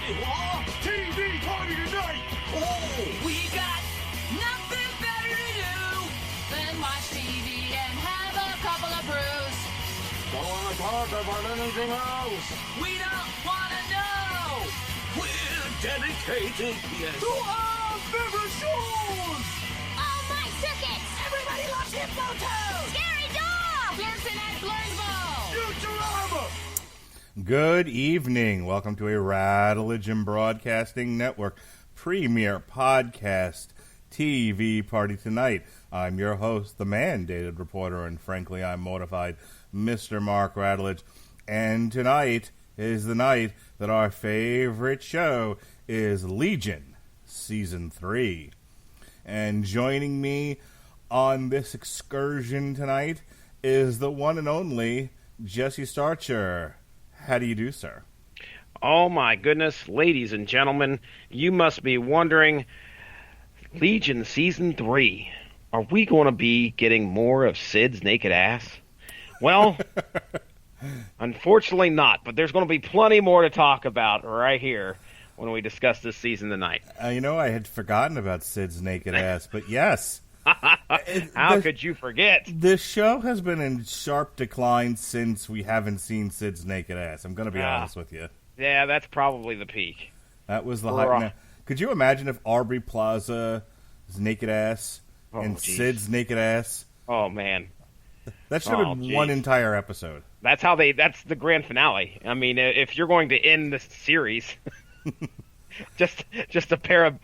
TV party tonight! Oh, we got nothing better to do than watch TV and have a couple of brews. Don't want to talk about anything else. We don't want to know. We're dedicated, yes. To our favorite shows! Oh, my circuits! Everybody loves Hypnotoad. Scary dog! Pearson and Blurnsville. Futurama! Good evening. Welcome to a Radulich and Broadcasting Network premier podcast TV party tonight. I'm your host, the mandated reporter, and frankly, I'm mortified, Mr. Mark Radulich. And tonight is the night that our favorite show is Legion, Season 3. And joining me on this excursion tonight is the one and only Jesse Starcher. How do you do, sir? Oh my goodness, ladies and gentlemen, you must be wondering, Legion Season 3, are we going to be getting more of Sid's naked ass? Well, unfortunately not, but there's going to be plenty more to talk about right here when we discuss this season tonight. I had forgotten about Sid's naked ass, but yes. How could you forget? This show has been in sharp decline since we haven't seen Sid's naked ass. I'm going to be honest with you. Yeah, that's probably the peak. That was the hype. Now, could you imagine if Aubrey Plaza's naked ass and Sid's naked ass? Oh, man. That should have been one entire episode. That's the grand finale. I mean, if you're going to end the series... Just a pair of,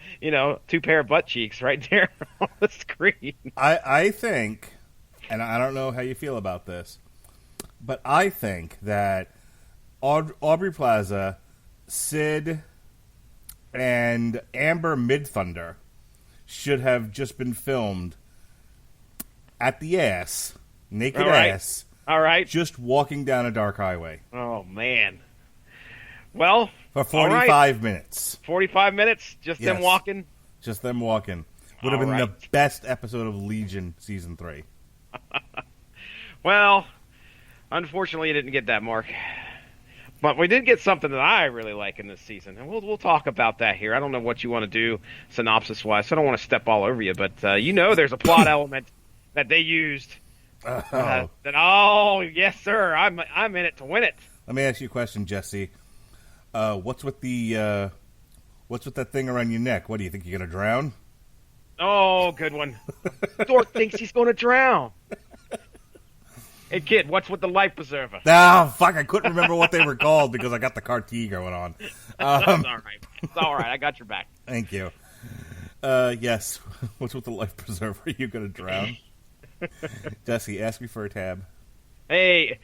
two pair of butt cheeks right there on the screen. I think, and I don't know how you feel about this, but I think that Aubrey Plaza, Sid, and Amber Midthunder should have just been filmed at the ass, naked ass. All right. Just walking down a dark highway. Oh, man. Well... For 45 minutes. 45 minutes? Just them walking? Just them walking. Would have been the best episode of Legion Season 3. Well, unfortunately, you didn't get that, Mark. But we did get something that I really like in this season, and we'll talk about that here. I don't know what you want to do synopsis-wise, so I don't want to step all over you, but there's a plot element that they used. Yes, sir, I'm in it to win it. Let me ask you a question, Jesse. What's with that thing around your neck? What do you think, you're gonna drown? Oh, good one. Dork thinks he's gonna drown. Hey, kid, what's with the life preserver? Ah, fuck! I couldn't remember what they were called because I got the carti going on. It's all right. I got your back. Thank you. Yes. What's with the life preserver? Are you gonna drown? Jesse, ask me for a tab. Hey,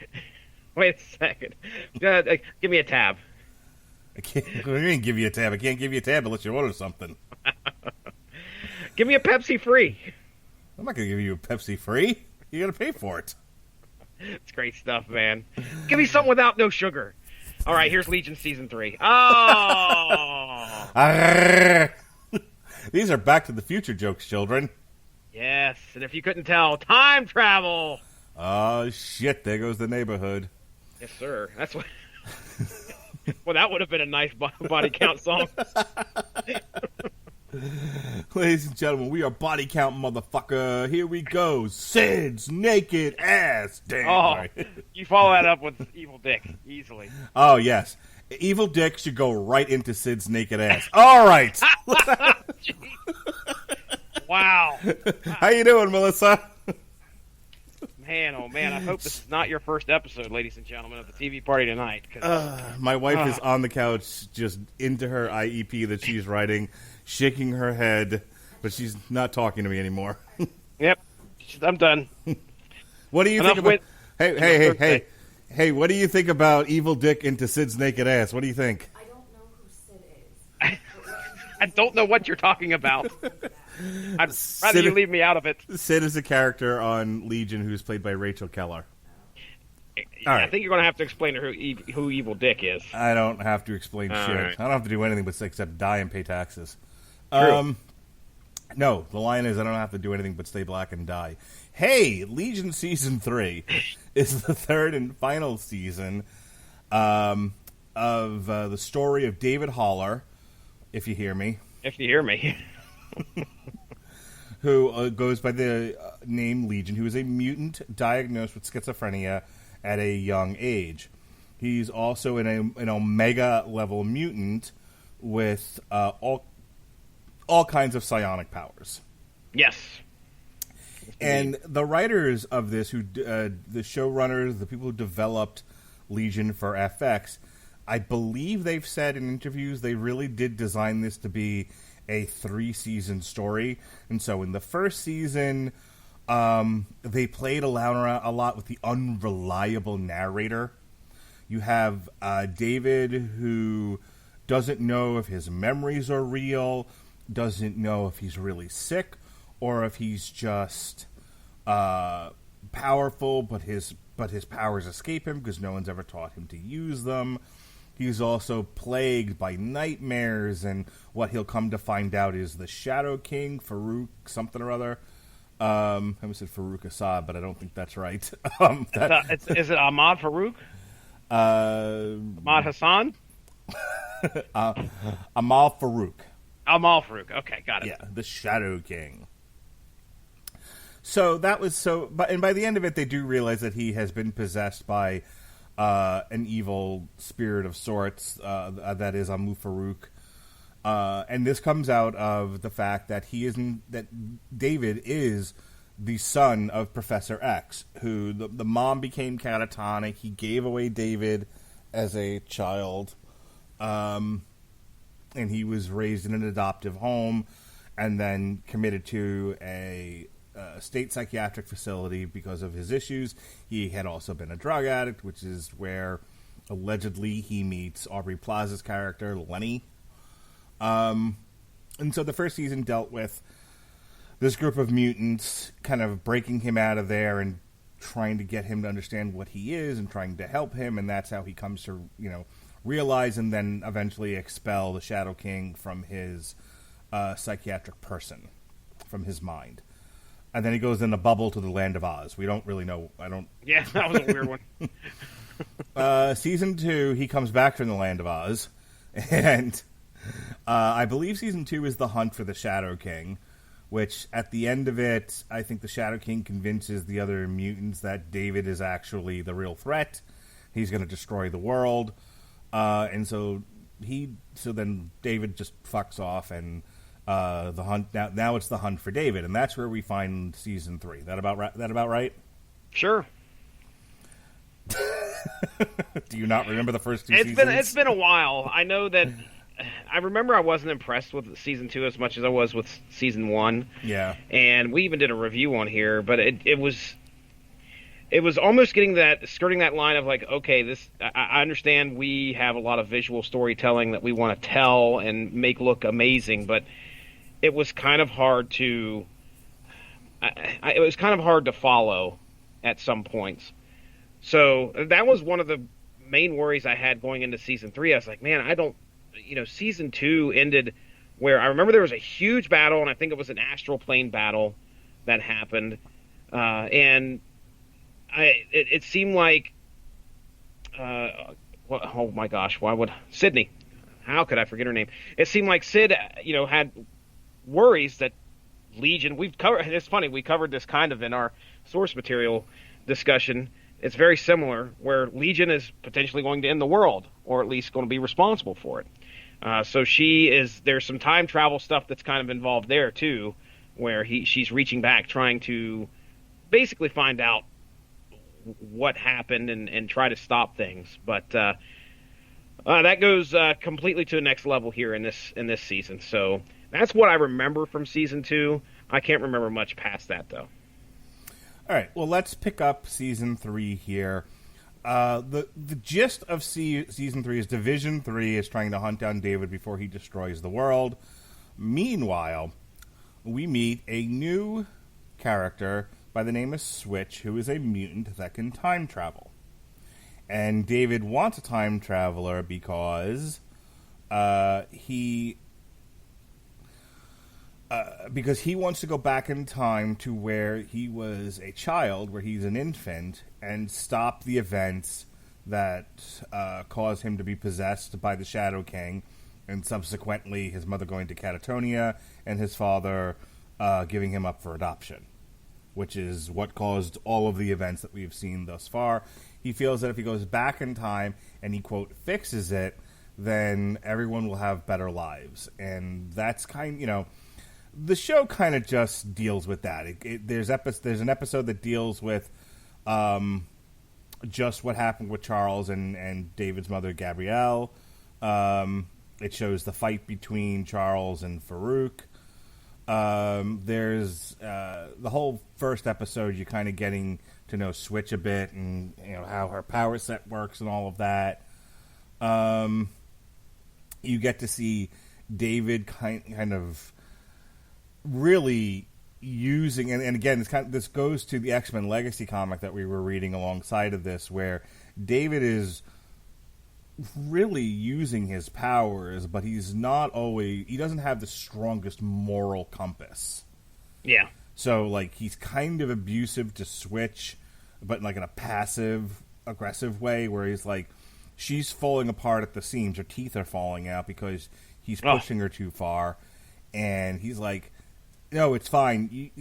wait a second. Give me a tab. I can't. What do you mean give you a tab? I can't give you a tab unless you order something. Give me a Pepsi free. I'm not going to give you a Pepsi free. You got to pay for it. It's great stuff, man. Give me something without no sugar. All right, here's Legion Season 3. Oh! These are Back to the Future jokes, children. Yes, and if you couldn't tell, time travel. Oh, shit. There goes the neighborhood. Yes, sir. That's what... Well, that would have been a nice body count song. Ladies and gentlemen, we are Body Count, motherfucker. Here we go. Sid's naked ass. Damn. Oh, right. You follow that up with Evil Dick easily. Oh, yes. Evil Dick should go right into Sid's naked ass. All right. Wow. How you doing, Melissa? Man, oh man, I hope this is not your first episode, ladies and gentlemen, of the TV party tonight. My wife is on the couch, just into her IEP that she's writing, shaking her head, but she's not talking to me anymore. Yep, I'm done. What do you think about... Hey, what do you think about Evil Dick into Sid's naked ass? What do you think? I don't know who Sid is. I don't know what you're talking about. I'd rather you leave me out of it. Sid is a character on Legion who's played by Rachel Keller. All right. I think you're going to have to explain to her who Evil Dick is. I don't have to explain shit. Right. I don't have to do anything except die and pay taxes. True. No, the line is I don't have to do anything but stay black and die. Hey, Legion Season 3 is the third and final season of the story of David Haller, if you hear me. If you hear me. Who goes by the name Legion, who is a mutant diagnosed with schizophrenia at a young age. He's also an Omega level mutant with all kinds of psionic powers. Yes. And the writers of this, the showrunners, the people who developed Legion for FX, I believe they've said in interviews they really did design this to be a 3-season story. And so in the first season, they played around a lot with the unreliable narrator. You have David, who doesn't know if his memories are real, doesn't know if he's really sick, or if he's just powerful, but his powers escape him because no one's ever taught him to use them. He's also plagued by nightmares, and what he'll come to find out is the Shadow King, Farouk something or other. I almost said Farouk Assad, but I don't think that's right. Is it Ahmad Farouk? Ahmad Hassan? Amal Farouk. Amal Farouk. Okay, got it. Yeah, the Shadow King. So that was and by the end of it, they do realize that he has been possessed by an evil spirit of sorts, that is Amu Farouk. And this comes out of the fact that that David is the son of Professor X, who the mom became catatonic. He gave away David as a child, and he was raised in an adoptive home and then committed to a state psychiatric facility because of his issues. He had also been a drug addict, which is where allegedly he meets Aubrey Plaza's character, Lenny. And so the first season dealt with this group of mutants kind of breaking him out of there and trying to get him to understand what he is and trying to help him, and that's how he comes to, realize and then eventually expel the Shadow King from his psychiatric person, from his mind. And then he goes in a bubble to the land of Oz. We don't really know. Yeah, that was a weird one. Season 2, he comes back from the land of Oz. And I believe Season 2 is the hunt for the Shadow King, which at the end of it, I think the Shadow King convinces the other mutants that David is actually the real threat. He's going to destroy the world. And so then David just fucks off, and the hunt now it's the hunt for David, and that's where we find Season 3. That about right? Sure. Do you not remember the first two seasons? It's been a while. I know that I remember I wasn't impressed with Season 2 as much as I was with Season 1. Yeah. And we even did a review on here, but it was almost skirting that line of like, okay, I understand we have a lot of visual storytelling that we want to tell and make look amazing, but it was kind of hard to follow at some points. So that was one of the main worries I had going into Season 3. I was like, man, Season 2 ended where I remember there was a huge battle, and I think it was an astral plane battle that happened, and it seemed like, oh my gosh, Sydney? How could I forget her name? It seemed like Sid, had worries that Legion. It's funny, we covered this kind of in our source material discussion. It's very similar, where Legion is potentially going to end the world, or at least going to be responsible for it. So there's some time travel stuff that's kind of involved there too, where she's reaching back, trying to basically find out what happened and try to stop things. But that goes completely to the next level here in this season. So that's what I remember from Season 2. I can't remember much past that, though. All right, well, let's pick up Season 3 here. The gist of Season 3 is Division 3 is trying to hunt down David before he destroys the world. Meanwhile, we meet a new character by the name of Switch, who is a mutant that can time travel. And David wants a time traveler because he wants to go back in time to where he was a child, where he's an infant, and stop the events that cause him to be possessed by the Shadow King, and subsequently his mother going to Catatonia and his father giving him up for adoption, which is what caused all of the events that we've seen thus far. He feels that if he goes back in time and he, quote, fixes it, then everyone will have better lives. And that's the show kind of just deals with that. There's an episode that deals with just what happened with Charles and David's mother, Gabrielle. It shows the fight between Charles and Farouk. There's the whole first episode, you're kind of getting to know Switch a bit and how her power set works and all of that. You get to see David kind of really using, and again, this goes to the X-Men Legacy comic that we were reading alongside of this, where David is really using his powers, but he doesn't have the strongest moral compass. Yeah. So, like, he's kind of abusive to Switch, but like in a passive, aggressive way, where he's like, she's falling apart at the seams, her teeth are falling out because he's pushing her too far, and he's like, no, it's fine,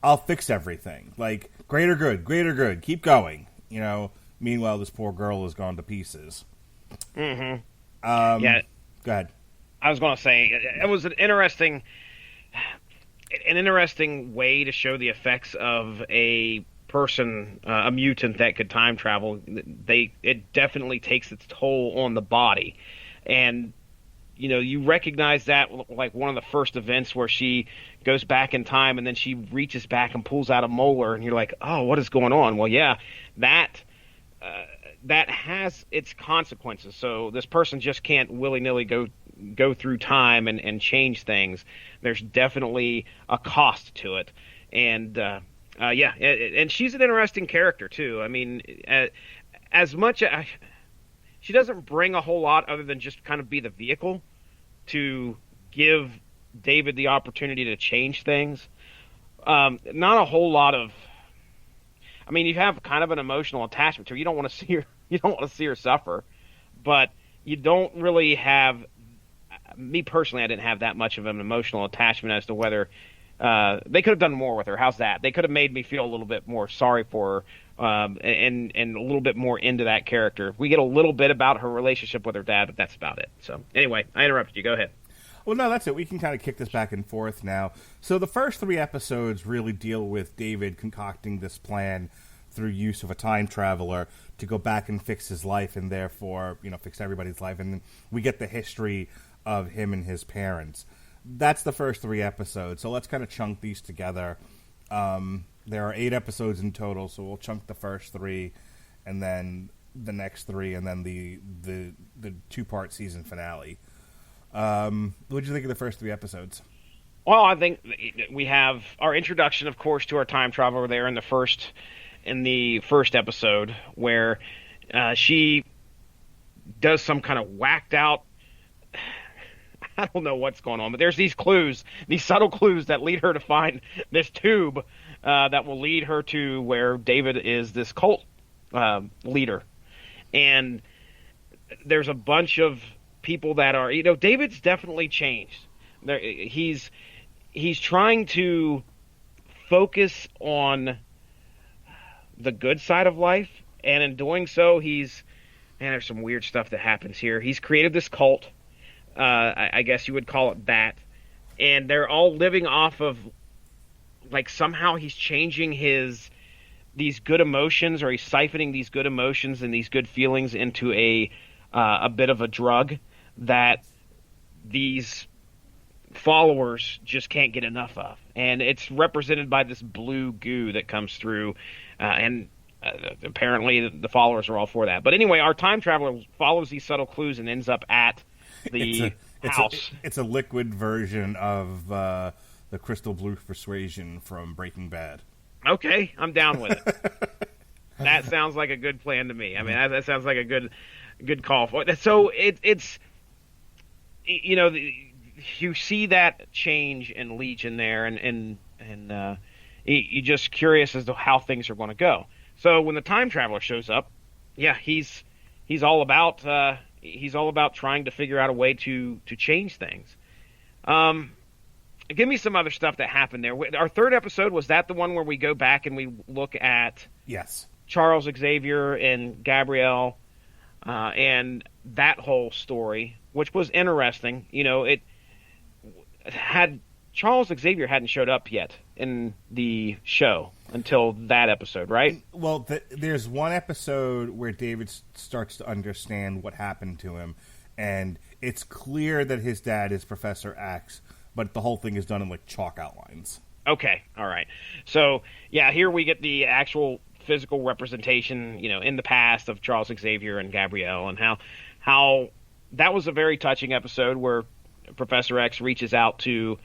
I'll fix everything. Like, greater good, keep going. Meanwhile, this poor girl has gone to pieces. Mm-hmm. Yeah. Go ahead. I was going to say, it was an interesting way to show the effects of a person, a mutant that could time travel. It definitely takes its toll on the body. And, you recognize that, like, one of the first events where she goes back in time and then she reaches back and pulls out a molar, and you're like, oh, what is going on? Well, yeah, that has its consequences. So this person just can't willy-nilly go through time and change things. There's definitely a cost to it. And, and she's an interesting character, too. I mean, as much as she doesn't bring a whole lot other than just kind of be the vehicle to give David the opportunity to change things. Not a whole lot of... I mean, you have kind of an emotional attachment to her. You don't want to see her. You don't want to see her suffer, but you don't really have. Me personally, I didn't have that much of an emotional attachment as to whether they could have done more with her. How's that? They could have made me feel a little bit more sorry for her, and a little bit more into that character. We get a little bit about her relationship with her dad, but that's about it. So anyway, I interrupted you. Go ahead. Well, no, that's it. We can kind of kick this back and forth now. So the first 3 episodes really deal with David concocting this plan through use of a time traveler to go back and fix his life, and therefore, fix everybody's life. And then we get the history of him and his parents. That's the first 3 episodes. So let's kind of chunk these together. There are 8 episodes in total, so we'll chunk the first 3, and then the next 3, and then the 2-part season finale. What did you think of the first 3 episodes? Well, I think we have our introduction, of course, to our time traveler there in the first episode, where she does some kind of whacked out. I don't know what's going on, but there's these clues, these subtle clues that lead her to find this tube that will lead her to where David is this cult leader, and there's a bunch of people that are, David's definitely changed. He's trying to focus on the good side of life, and in doing so, there's some weird stuff that happens here. He's created this cult, I guess you would call it that, and they're all living off of, like, somehow he's changing these good emotions, or he's siphoning these good emotions and these good feelings into a bit of a drug that these followers just can't get enough of, and it's represented by this blue goo that comes through, and apparently the followers are all for that. But anyway, our time traveler follows these subtle clues and ends up at the house. It's a liquid version of the crystal blue persuasion from Breaking Bad. Okay, I'm down with it. That sounds like a good plan to me. I mean, that sounds like a good call for it. So it's you see that change in Legion there, and you're just curious as to how things are going to go. So when the time traveler shows up, yeah, he's all about trying to figure out a way to change things. Give me some other stuff that happened there. Our third episode, was that the one where we go back and we look at Yes. Charles Xavier and Gabrielle, and that whole story, which was interesting. It had Charles Xavier hadn't showed up yet in the show until that episode, right? Well, there's one episode where David starts to understand what happened to him, and it's clear that his dad is Professor X, but the whole thing is done in like chalk outlines. Okay, all right. So, yeah, here we get the actual physical representation, in the past of Charles Xavier and Gabrielle, and how that was a very touching episode where Professor X reaches out to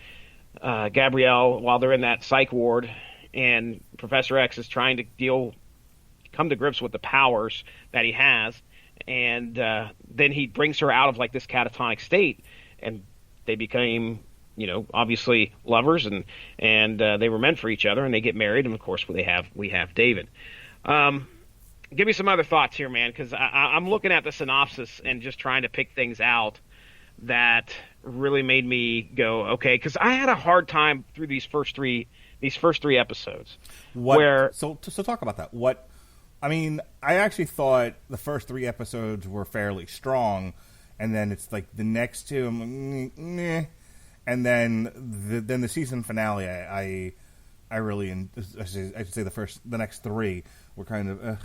Gabrielle while they're in that psych ward, and Professor X is trying to come to grips with the powers that he has, and then he brings her out of like this catatonic state, and they became obviously lovers, and they were meant for each other, and they get married, and of course we have David. Give me some other thoughts here, man, because I'm looking at the synopsis and just trying to pick things out that really made me go, okay, because I had a hard time through these first three episodes. So talk about that. I actually thought the first 3 episodes were fairly strong, and then it's like the next 2, I'm like, meh. And then the season finale, I really, I should say the next 3 were kind of, ugh.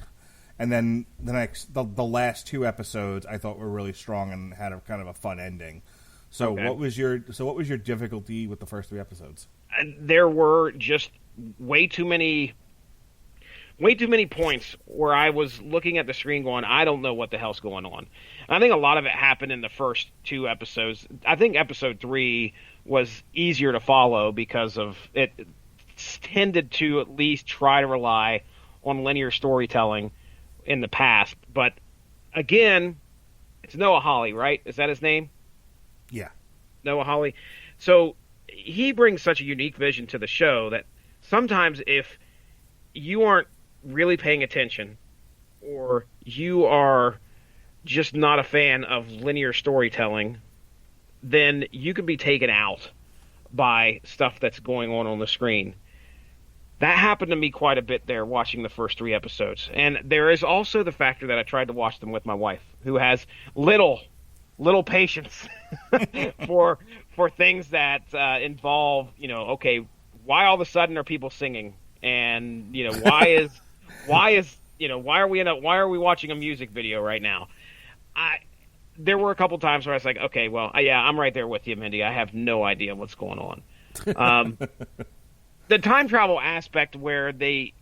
And then the last 2 episodes I thought were really strong and had a kind of a fun ending. So okay. what was your difficulty with the first 3 episodes? There were just way too many points where I was looking at the screen going, I don't know what the hell's going on. And I think a lot of it happened in the first 2 episodes. I think episode 3 was easier to follow because of it tended to at least try to rely on linear storytelling in the past. But again, it's Noah Hawley, right? Is that his name? Yeah. Noah Hawley. So he brings such a unique vision to the show that sometimes if you aren't really paying attention, or you are just not a fan of linear storytelling, then you can be taken out by stuff that's going on the screen. That happened to me quite a bit there watching the first 3 episodes. And there is also the factor that I tried to watch them with my wife, who has little patience for things that involve, okay, why all of a sudden are people singing? And, why are we watching a music video right now? There were a couple times where I was like, okay, well, yeah, I'm right there with you, Mindy. I have no idea what's going on. The time travel aspect where they,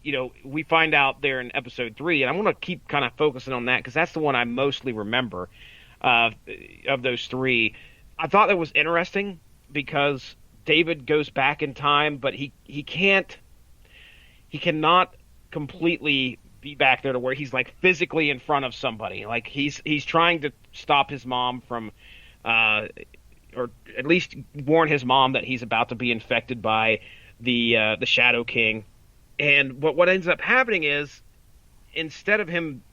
we find out there in episode 3, and I want to keep kind of focusing on that because that's the one I mostly remember of those 3. I thought that was interesting because David goes back in time, but he cannot completely be back there to where he's like physically in front of somebody. Like he's trying to stop his mom from, or at least warn his mom that he's about to be infected by the Shadow King. And what ends up happening is, instead of him,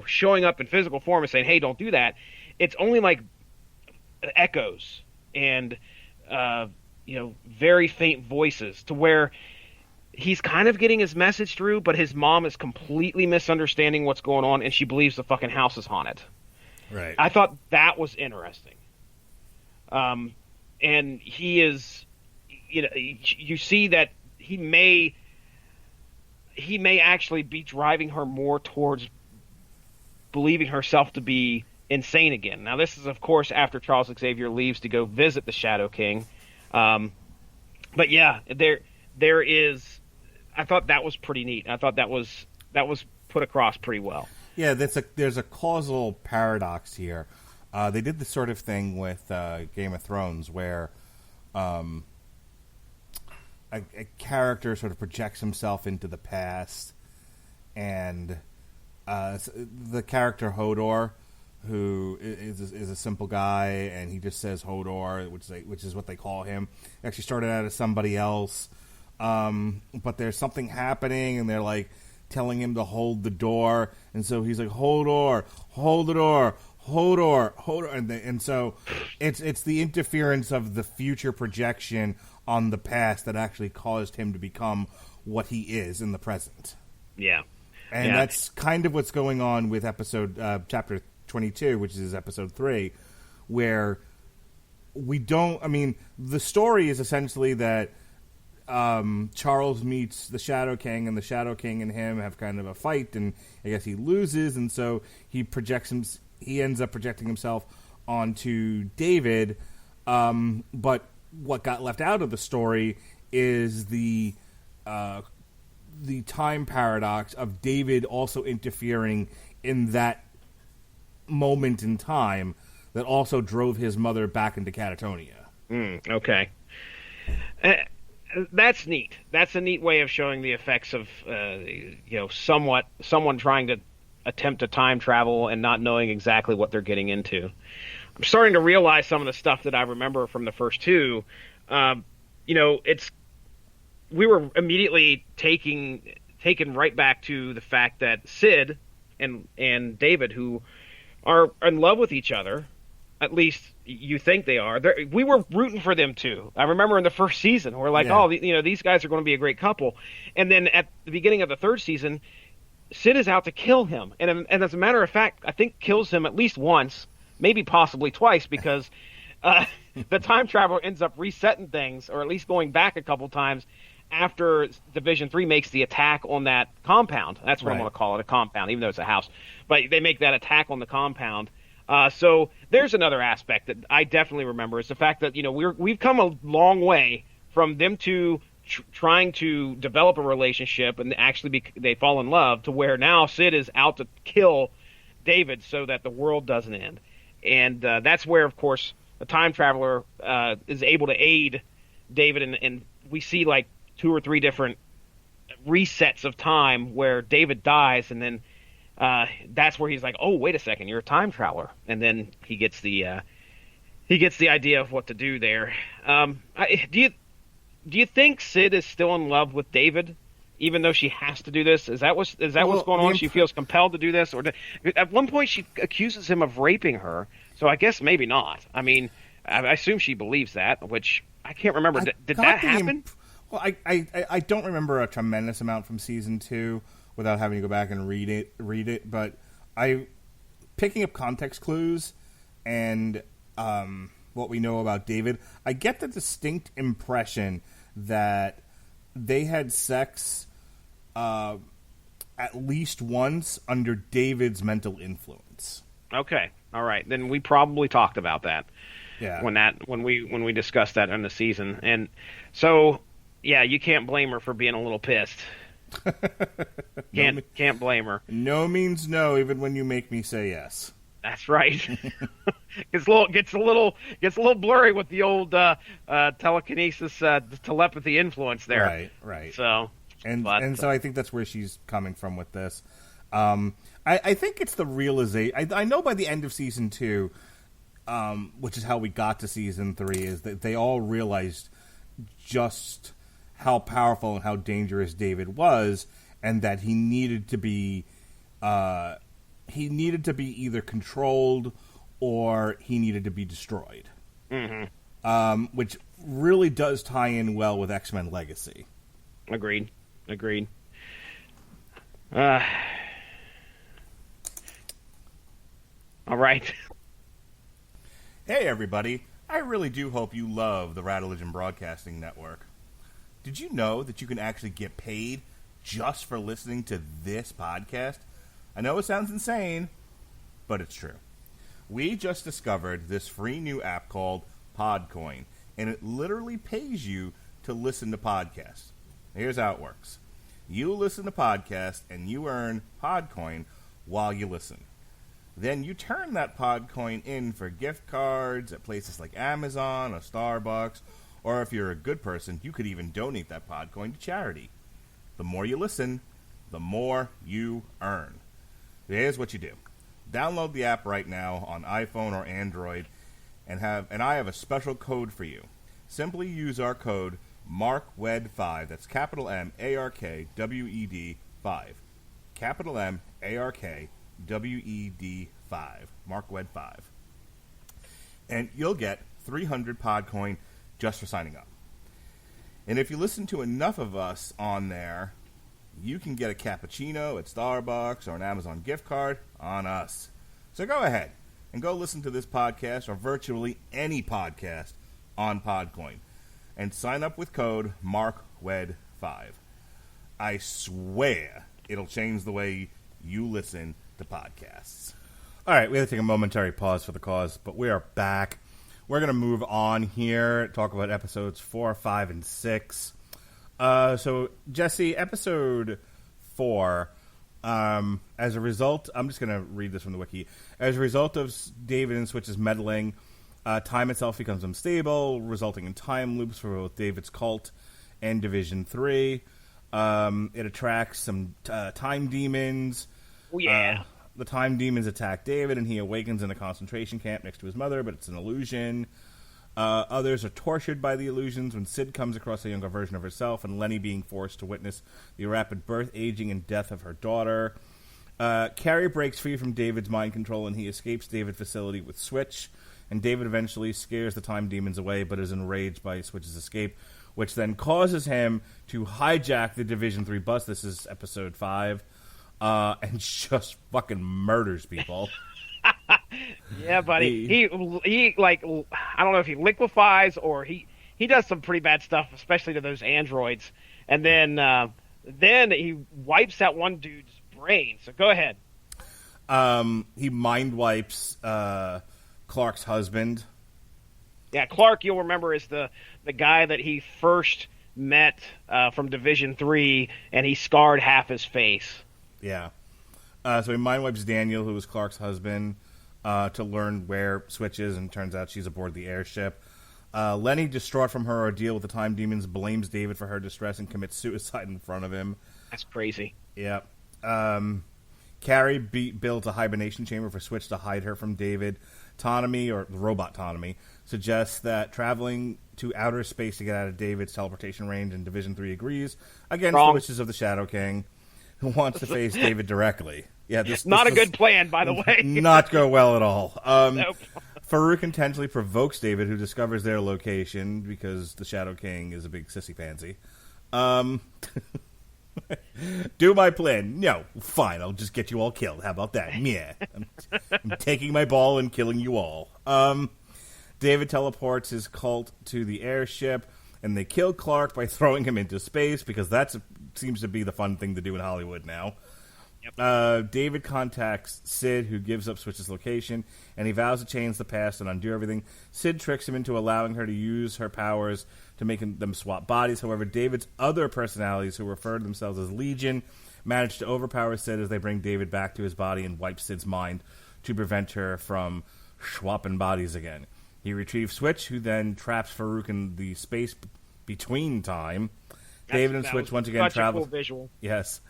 showing up in physical form and saying, "Hey, don't do that," it's only like echoes and very faint voices to where he's kind of getting his message through, but his mom is completely misunderstanding what's going on, and she believes the fucking house is haunted. Right. I thought that was interesting. And he is, you see that he may actually be driving her more towards believing herself to be insane again. Now, this is, of course, after Charles Xavier leaves to go visit the Shadow King. But yeah, there is. I thought that was pretty neat. I thought that was put across pretty well. Yeah, there's a causal paradox here. They did the sort of thing with Game of Thrones where a character sort of projects himself into the past, and the character Hodor, who is a simple guy, and he just says Hodor, which is what they call him. Actually started out as somebody else, but there's something happening, and they're like, telling him to hold the door, and so he's like, hold door, hold the door, hold door, hold door, and so it's the interference of the future projection on the past that actually caused him to become what he is in the present. Yeah. And that's kind of what's going on with chapter 22, which is episode 3, where the story is essentially that Charles meets the Shadow King, and the Shadow King and him have kind of a fight, and I guess he loses, and so he ends up projecting himself onto David, but what got left out of the story is the time paradox of David also interfering in that moment in time that also drove his mother back into Catatonia. Okay. That's neat. That's a neat way of showing the effects of, someone trying to attempt to time travel and not knowing exactly what they're getting into. I'm starting to realize some of the stuff that I remember from the first two. We were immediately taken right back to the fact that Sid and David, who are in love with each other, at least you think they are. We were rooting for them too. I remember in the first season, we're like, these guys are going to be a great couple. And then at the beginning of the third season, Sid is out to kill him. And as a matter of fact, I think kills him at least once, maybe possibly twice, because the time traveler ends up resetting things, or at least going back a couple times after Division 3 makes the attack on that compound. That's what I'm going to call it, a compound, even though it's a house. But they make that attack on the compound. So there's another aspect that I definitely remember, is the fact that we've come a long way from them to trying to develop a relationship and actually they fall in love, to where now Sid is out to kill David so that the world doesn't end. And that's where, of course, the time traveler is able to aid David, and we see like 2 or 3 different resets of time where David dies, and then that's where he's like, "Oh, wait a second, you're a time traveler," and then he gets the idea of what to do there. Do you think Sid is still in love with David, even though she has to do this? Is that what's going on? She feels compelled to do this, or at one point she accuses him of raping her. So I guess maybe not. I mean, I assume she believes that, which I can't remember. Did that happen? Well, I don't remember a tremendous amount from season 2 without having to go back and read it, but picking up context clues and what we know about David, I get the distinct impression that they had sex at least once under David's mental influence. Okay, all right. Then we probably talked about that. Yeah. When we discussed that in the season, and so. Yeah, you can't blame her for being a little pissed. Can't blame her. No means no, even when you make me say yes. That's right. Gets a little blurry with the old telekinesis, telepathy influence there. Right. So so I think that's where she's coming from with this. I think it's the realization. I know by the end of season 2, which is how we got to season 3, is that they all realized just how powerful and how dangerous David was, and that he needed to be either controlled or he needed to be destroyed. Mm-hmm. Which really does tie in well with X-Men Legacy. Agreed. All right. Hey, everybody. I really do hope you love the Radulich Broadcasting Network. Did you know that you can actually get paid just for listening to this podcast? I know it sounds insane, but it's true. We just discovered this free new app called Podcoin, and it literally pays you to listen to podcasts. Here's how it works. You listen to podcasts, and you earn Podcoin while you listen. Then you turn that Podcoin in for gift cards at places like Amazon or Starbucks, or if you're a good person, you could even donate that Podcoin to charity. The more you listen, the more you earn. Here's what you do. Download the app right now on iPhone or Android, and I have a special code for you. Simply use our code MARKWED5, that's capital MARKWED 5, capital MARKWED 5, MarkWed 5. And you'll get 300 Podcoin just for signing up. And if you listen to enough of us on there, you can get a cappuccino at Starbucks or an Amazon gift card on us. So go ahead and go listen to this podcast or virtually any podcast on Podcoin and sign up with code MarkWed5. I swear it'll change the way you listen to podcasts. All right, we had to take a momentary pause for the cause, but we are back. We're going to move on here, talk about episodes 4, 5, and 6. So, Jesse, episode 4, as a result, I'm just going to read this from the wiki. As a result of David and Switch's meddling, time itself becomes unstable, resulting in time loops for both David's cult and Division 3. It attracts some time demons. Oh, yeah. The time demons attack David, and he awakens in a concentration camp next to his mother, but it's an illusion. Others are tortured by the illusions when Sid comes across a younger version of herself, and Lenny being forced to witness the rapid birth, aging, and death of her daughter. Carrie breaks free from David's mind control, and he escapes David's facility with Switch. And David eventually scares the time demons away, but is enraged by Switch's escape, which then causes him to hijack the Division 3 bus. This is episode 5. And just fucking murders people. Yeah, buddy. He like, I don't know if he liquefies or he does some pretty bad stuff, especially to those androids. And then he wipes out one dude's brain. So go ahead. He mind wipes Clark's husband. Yeah, Clark, you'll remember, is the guy that he first met from Division 3, and he scarred half his face. Yeah. So he mind wipes Daniel, who was Clark's husband, to learn where Switch is, and turns out she's aboard the airship. Lenny, distraught from her ordeal with the time demons, blames David for her distress and commits suicide in front of him. That's crazy. Yeah. Carrie builds a hibernation chamber for Switch to hide her from David. Autonomy, or robot Autonomy, suggests that traveling to outer space to get out of David's teleportation range, and Division 3 agrees, against the wishes of the Shadow King, who wants to face David directly. Yeah, this not a good plan, by the way. Not go well at all. Nope. Farouk intentionally provokes David, who discovers their location because the Shadow King is a big sissy pansy. Do my plan. No, fine. I'll just get you all killed. How about that? Yeah. I'm taking my ball and killing you all. David teleports his cult to the airship, and they kill Clark by throwing him into space, because that seems to be the fun thing to do in Hollywood now. Yep. David contacts Sid, who gives up Switch's location, and he vows to change the past and undo everything. Sid tricks him into allowing her to use her powers to make them swap bodies. However, David's other personalities, who refer to themselves as Legion, manage to overpower Sid as they bring David back to his body and wipe Sid's mind to prevent her from swapping bodies again. He retrieves Switch, who then traps Farouk in the space between time. David and Switch once again travel. Cool visual. Yes.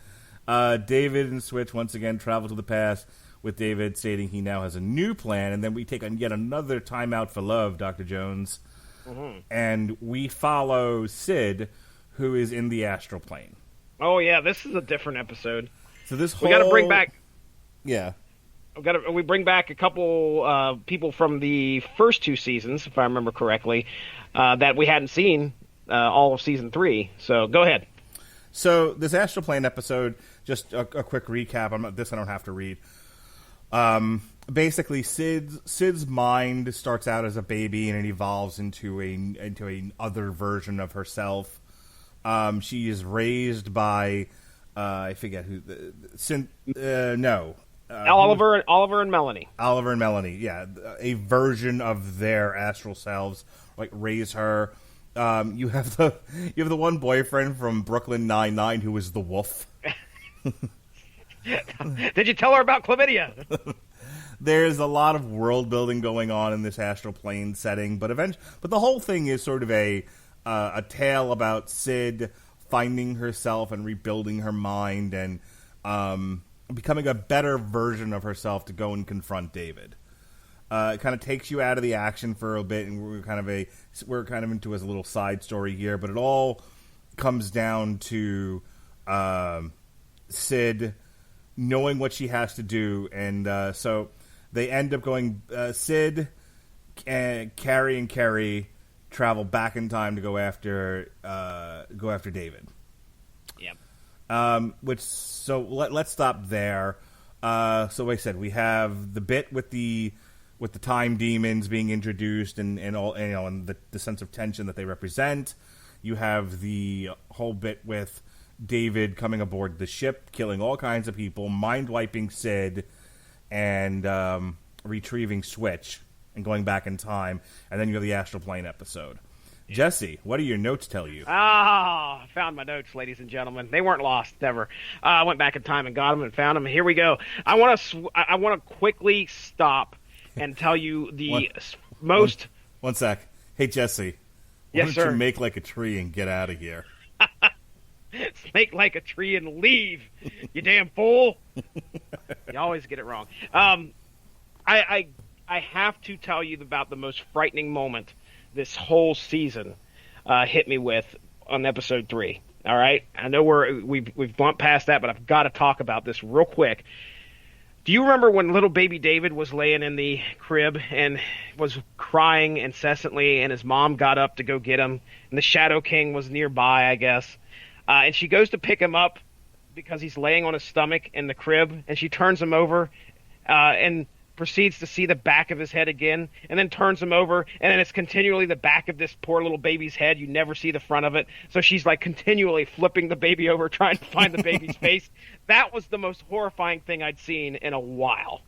David and Switch once again travel to the past, with David stating he now has a new plan, and then we take yet another time out for love, Dr. Jones. Mm-hmm. And we follow Sid, who is in the astral plane. Oh, yeah, this is a different episode. So this whole... We got to bring back... Yeah. We bring back a couple people from the first 2 seasons, if I remember correctly, that we hadn't seen all of Season 3. So go ahead. So this astral plane episode, just a quick recap. I don't have to read. Basically, Sid's mind starts out as a baby, and it evolves into a other version of herself. She is raised by I forget who. Oliver and Melanie. Oliver and Melanie, yeah, a version of their astral selves, like, raise her. You have the one boyfriend from Brooklyn Nine-Nine who is the wolf. Did you tell her about chlamydia? There's a lot of world building going on in this astral plane setting, but the whole thing is sort of a tale about Sid finding herself and rebuilding her mind and becoming a better version of herself to go and confront David. It kind of takes you out of the action for a bit, and we're kind of into a little side story here, but it all comes down to Sid knowing what she has to do, and so they end up going. Sid, Carrie, and Kerry travel back in time to go after David. Yep. Let's stop there. So like I said, we have the bit with the time demons being introduced and all, and the sense of tension that they represent. You have the whole bit with David coming aboard the ship, killing all kinds of people, mind wiping Sid, and retrieving Switch and going back in time. And then you have the astral plane episode. Jesse, what do your notes tell you? I found my notes, ladies and gentlemen. They weren't lost, ever. I went back in time and got them and found them. Here we go. I want to quickly stop and tell you the most. One sec. Hey, Jesse. Yes, why sir. don't you make like a tree and get out of here? Make like a tree and leave, you damn fool. You always get it wrong. I have to tell you about the most frightening moment this whole season hit me with on episode 3. All right, I know we've bumped past that, but I've got to talk about this real quick. Do you remember when little baby David was laying in the crib and was crying incessantly, and his mom got up to go get him, and the Shadow King was nearby, I guess, and she goes to pick him up because he's laying on his stomach in the crib, and she turns him over and proceeds to see the back of his head again, and then turns him over, and then it's continually the back of this poor little baby's head. You never see the front of it. So she's like continually flipping the baby over, trying to find the baby's face. That was the most horrifying thing I'd seen in a while.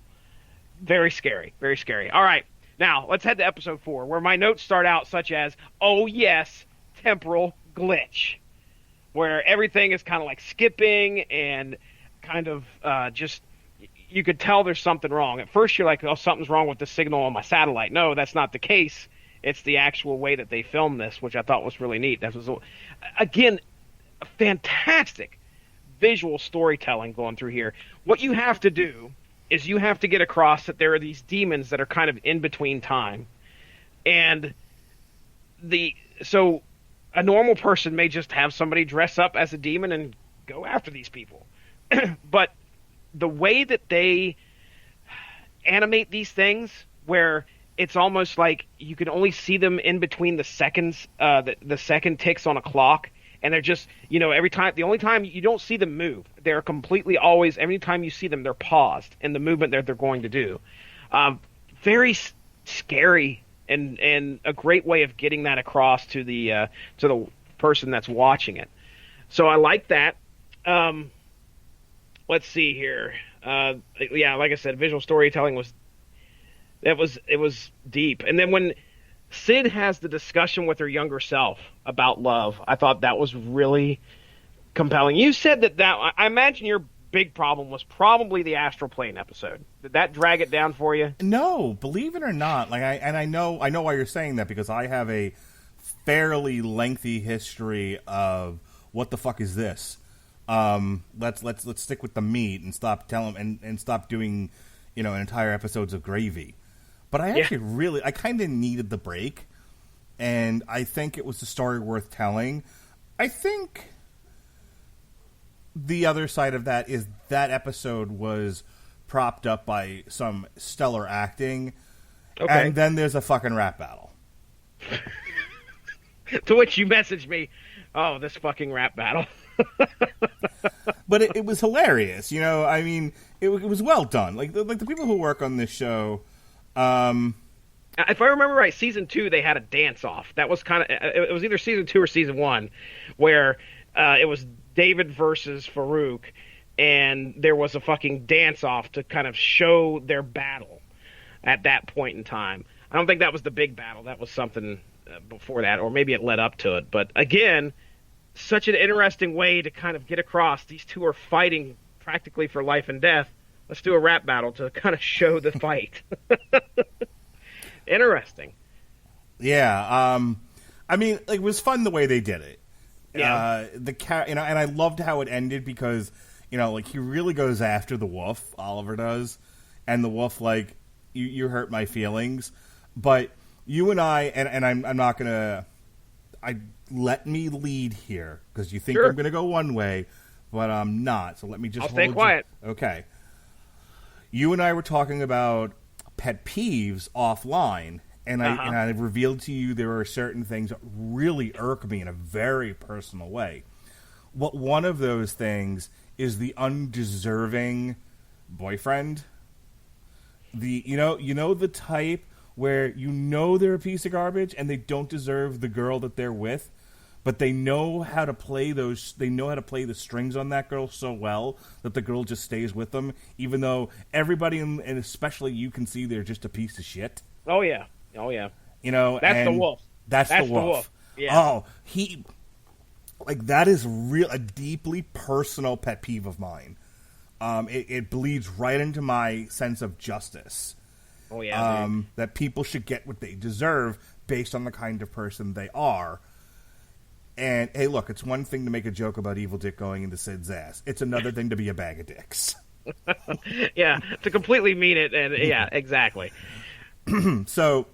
Very scary, very scary. All right, now let's head to episode 4, where my notes start out such as, oh yes, temporal glitch, where everything is kind of like skipping and kind of just, you could tell there's something wrong. At first you're like, oh, something's wrong with the signal on my satellite. No, that's not the case. It's the actual way that they filmed this, which I thought was really neat. That was, again, a fantastic visual storytelling going through here. What you have to do is you have to get across that there are these demons that are kind of in between time. And so a normal person may just have somebody dress up as a demon and go after these people. But the way that they animate these things, where it's almost like you can only see them in between the seconds, the second ticks on a clock, and they're just, every time, the only time you don't see them move, they're completely always, every time you see them, they're paused in the movement that they're going to do. Very scary and a great way of getting that across to the person that's watching it. So I like that. Let's see here. Yeah, like I said, visual storytelling was deep. And then when Sid has the discussion with her younger self about love, I thought that was really compelling. You said that I imagine your big problem was probably the astral plane episode. Did that drag it down for you? No, believe it or not. I know why you're saying that, because I have a fairly lengthy history of what the fuck is this. Let's stick with the meat and stop telling and stop doing, entire episodes of gravy. But I actually I kind of needed the break, and I think it was a story worth telling. I think the other side of that is that episode was propped up by some stellar acting, and then there's a fucking rap battle. To which you messaged me, oh, this fucking rap battle. But it was hilarious, I mean, it was well done. Like the people who work on this show. If I remember right, season 2 they had a dance off. That was kind of, it was either season 2 or season 1, where it was David versus Farouk, and there was a fucking dance off to kind of show their battle at that point in time. I don't think that was the big battle. That was something before that, or maybe it led up to it. But again, such an interesting way to kind of get across. These two are fighting practically for life and death. Let's do a rap battle to kind of show the fight. Interesting. Yeah. I mean, it was fun the way they did it. Yeah. And I loved how it ended, because, he really goes after the wolf, Oliver does, and the wolf, you hurt my feelings. But you and I'm not gonna. Let me lead here, because you think I'm going to go one way, but I'm not. So let me just I'll stay quiet. Okay. you and I were talking about pet peeves offline, and I revealed to you there are certain things that really irk me in a very personal way. One of those things is the undeserving boyfriend. You know the type where they're a piece of garbage and they don't deserve the girl that they're with, but they know how to play the strings on that girl so well that the girl just stays with them, even though everybody and especially you can see they're just a piece of shit. Oh yeah. That's the wolf. That's the wolf. Yeah. Oh, that is a deeply personal pet peeve of mine. It bleeds right into my sense of justice. Oh yeah. That people should get what they deserve based on the kind of person they are. And hey, look, it's one thing to make a joke about Evil Dick going into Sid's ass. It's another thing to be a bag of dicks. Yeah, to completely mean it, and yeah, exactly. So,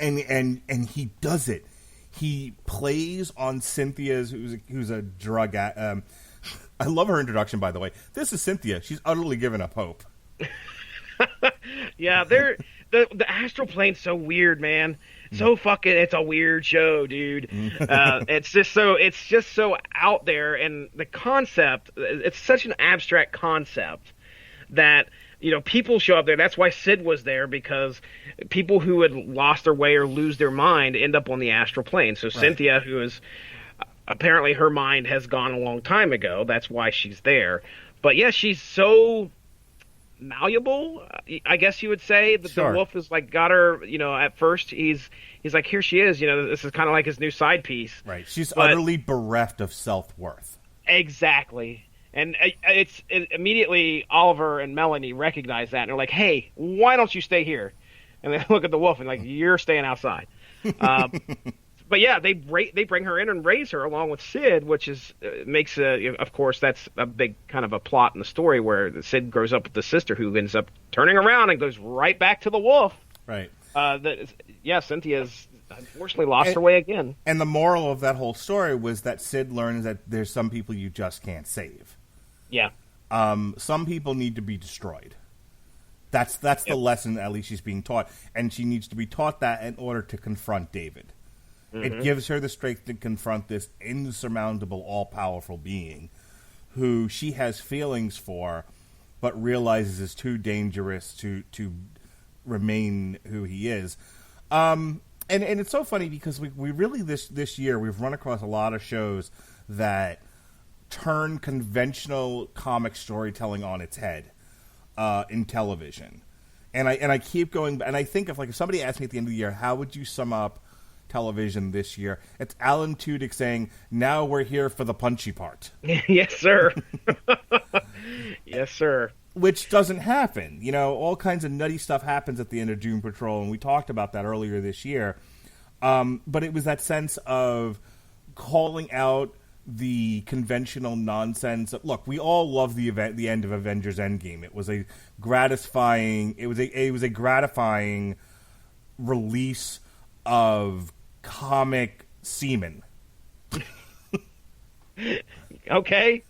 and he does it. He plays on Cynthia's, who's a drug. I love her introduction, by the way. This is Cynthia. She's utterly given up hope. Yeah, the astral plane's so weird, man. So fucking, it's a weird show, dude. It's just so out there, and the concept, it's such an abstract concept that, people show up there. That's why Sid was there, because people who had lost their way or lose their mind end up on the astral plane. So right. Cynthia, who is apparently her mind has gone a long time ago, that's why she's there. But yeah, she's so malleable, I guess you would say. That sure. The wolf has got her, at first he's like, here she is, this is kind of like his new side piece. Right. She's utterly bereft of self-worth. Exactly. And it's immediately Oliver and Melanie recognize that, and they're like, hey, why don't you stay here? And they look at the wolf and like, you're staying outside. But yeah, they bring her in and raise her along with Sid, which makes of course that's a big kind of a plot in the story where Sid grows up with the sister who ends up turning around and goes right back to the wolf. Right. Cynthia's unfortunately lost her way again. And the moral of that whole story was that Sid learns that there's some people you just can't save. Yeah. Some people need to be destroyed. That's the lesson at least she's being taught, and she needs to be taught that in order to confront David. It gives her the strength to confront this insurmountable, all-powerful being who she has feelings for, but realizes is too dangerous to remain who he is. And it's so funny because we really this year we've run across a lot of shows that turn conventional comic storytelling on its head in television. And I keep going, and I think if somebody asked me at the end of the year, how would you sum up television this year? It's Alan Tudyk saying, now we're here for the punchy part. Yes, sir. Yes, sir. Which doesn't happen. All kinds of nutty stuff happens at the end of Doom Patrol, and we talked about that earlier this year. But it was that sense of calling out the conventional nonsense. Look, we all love the end of Avengers Endgame. It was a gratifying release of comic semen. Okay.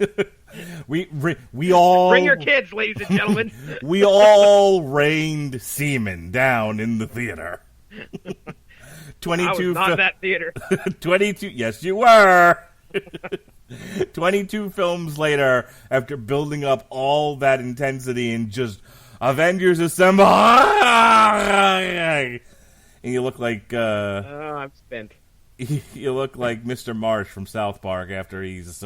We all bring your kids, ladies and gentlemen. We all rained semen down in the theater. 22 I was not in that theater. 22. Yes, you were. 22 films later, after building up all that intensity and just Avengers Assemble, and you look like I'm spent. You look like Mr. Marsh from South Park after he's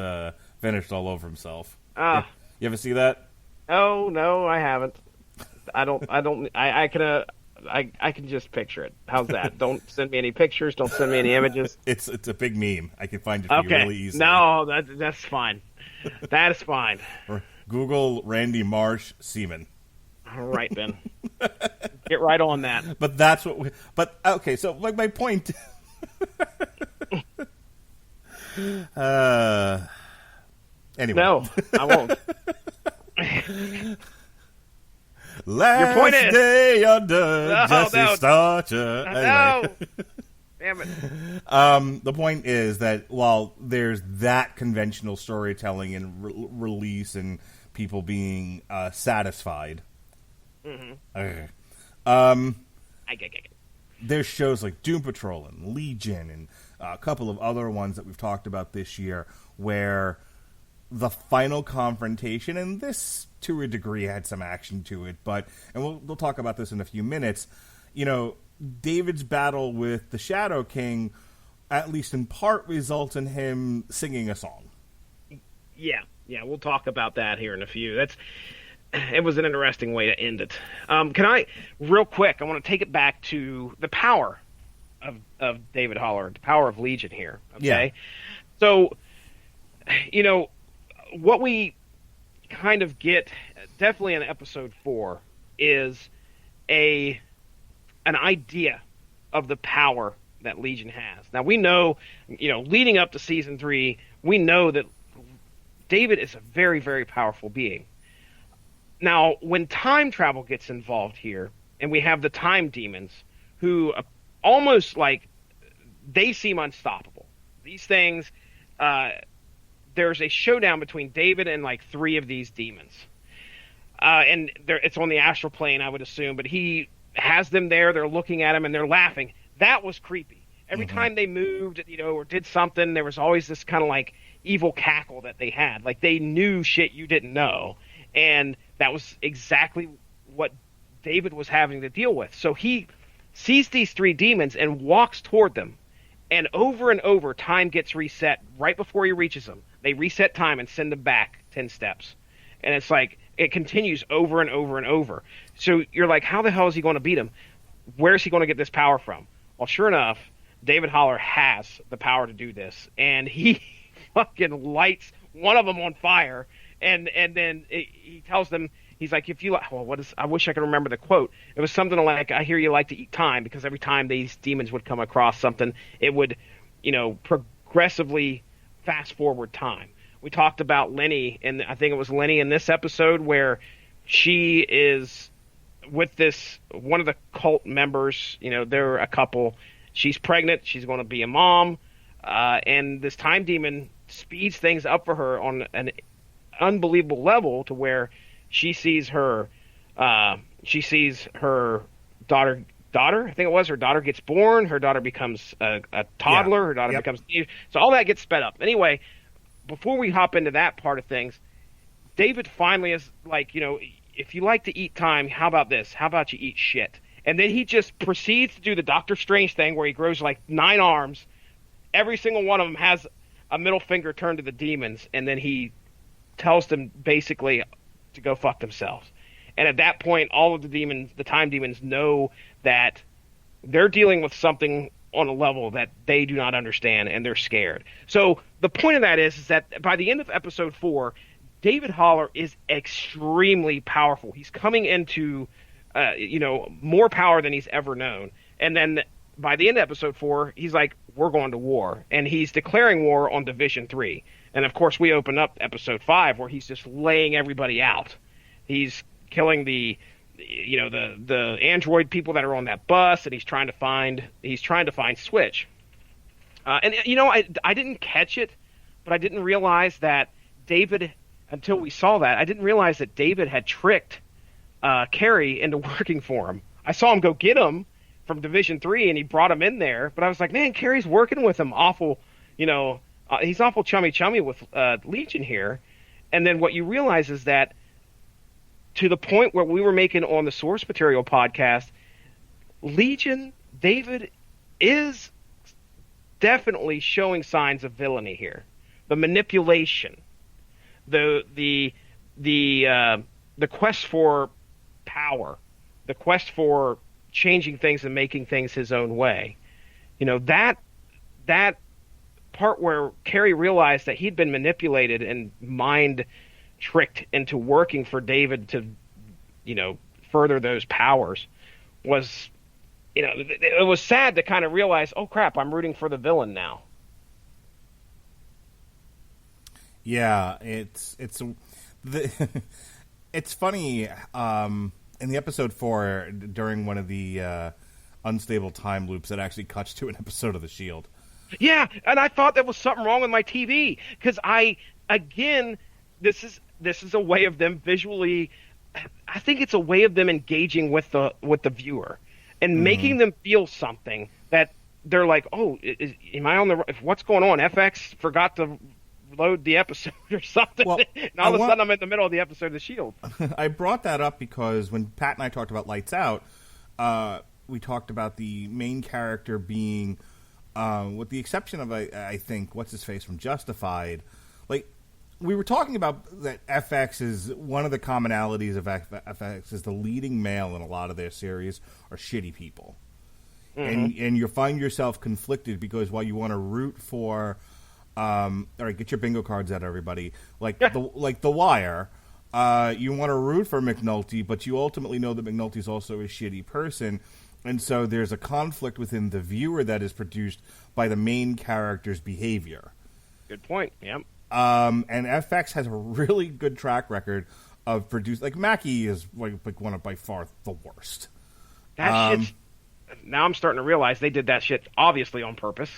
finished all over himself. You ever see that? Oh no, I haven't. I can just picture it. How's that? Don't send me any pictures. Don't send me any images. It's a big meme. I can find it for you really easily. No, that's fine. That is fine. Google Randy Marsh semen. All right, Ben. Get right on that. But that's what okay, so my point. Anyway. No, I won't. Last Your point is, day under Jesse Starcher. Anyway. No. Damn it. The point is that while there's that conventional storytelling and release and people being satisfied, Mm-hmm. Okay. I get it. There's shows like Doom Patrol and Legion and a couple of other ones that we've talked about this year where the final confrontation, and this to a degree had some action to it, and we'll talk about this in a few minutes, David's battle with the Shadow King, at least in part, results in him singing a song. Yeah, we'll talk about that here in a few. It was an interesting way to end it. Can I, real quick, I want to take it back to the power of David Haller, the power of Legion here. Okay, yeah. So, what we kind of get, definitely in episode 4, is an idea of the power that Legion has. Now, we know, leading up to season 3, we know that David is a very, very powerful being. Now, when time travel gets involved here, and we have the time demons, who almost like, they seem unstoppable. These things, there's a showdown between David and like 3 of these demons. And it's on the astral plane, I would assume, but he has them there, they're looking at him, and they're laughing. That was creepy. Every time they moved, or did something, there was always this kind of like evil cackle that they had. Like they knew shit you didn't know. And that was exactly what David was having to deal with. So he sees these 3 demons and walks toward them. And over, time gets reset right before he reaches them. They reset time and send him back 10 steps. And it's like, it continues over and over and over. So you're like, how the hell is he going to beat him? Where's he going to get this power from? Well, sure enough, David Haller has the power to do this. And he fucking lights one of them on fire. And then he tells them, he's like, I wish I could remember the quote. It was something like, I hear you like to eat time, because every time these demons would come across something, it would, progressively fast forward time. We talked about Lenny, and I think it was Lenny in this episode, where she is with one of the cult members, they're a couple. She's pregnant. She's going to be a mom. And this time demon speeds things up for her on an unbelievable level to where she sees her daughter, I think it was, her daughter gets born, her daughter becomes a toddler, her daughter becomes, so all that gets sped up. Anyway, before we hop into that part of things, David finally is like, if you like to eat time, how about this? How about you eat shit? And then he just proceeds to do the Doctor Strange thing where he grows like 9 arms. Every single one of them has a middle finger turned to the demons, and then he tells them basically to go fuck themselves. And at that point, all of the time demons, know that they're dealing with something on a level that they do not understand, and they're scared. So the point of that is that by the end of episode 4, David Haller is extremely powerful. He's coming into, more power than he's ever known. And then by the end of episode 4, he's like, we're going to war. And he's declaring war on Division 3. And of course, we open up episode 5 where he's just laying everybody out. He's killing the android people that are on that bus, and he's trying to find Switch. I didn't catch it, but I didn't realize that David, until we saw that, I didn't realize that David had tricked Carrie into working for him. I saw him go get him from Division 3, and he brought him in there, but I was like, man, Carrie's working with him awful, he's awful chummy with Legion here. And then what you realize is that to the point where we were making on the Source Material podcast, Legion, David is definitely showing signs of villainy here. The manipulation, the quest for power, the quest for changing things and making things his own way. That part where Carrie realized that he'd been manipulated and mind tricked into working for David to, further those powers was, it was sad to kind of realize, oh crap, I'm rooting for the villain now. Yeah, it's funny. In the episode 4, during one of the unstable time loops, it actually cuts to an episode of The Shield. Yeah, and I thought there was something wrong with my TV because this is a way of them visually I think it's a way of them engaging with the viewer and making them feel something that they're like, oh, am I on the? What's going on? FX forgot to load the episode or something. Well, and all of a sudden, I'm in the middle of the episode of The Shield. I brought that up because when Pat and I talked about Lights Out, we talked about the main character being, with the exception of, I think, what's his face from Justified, like, we were talking about that FX is one of the commonalities of FX is the leading male in a lot of their series are shitty people. And you find yourself conflicted because while you want to root for, all right, get your bingo cards out, everybody. Like The Wire, you want to root for McNulty, but you ultimately know that McNulty's also a shitty person, and so there's a conflict within the viewer that is produced by the main character's behavior. Good point. Yep. And FX has a really good track record of producing. Like Mackie is like one of by far the worst. That shit's. Now I'm starting to realize they did that shit obviously on purpose.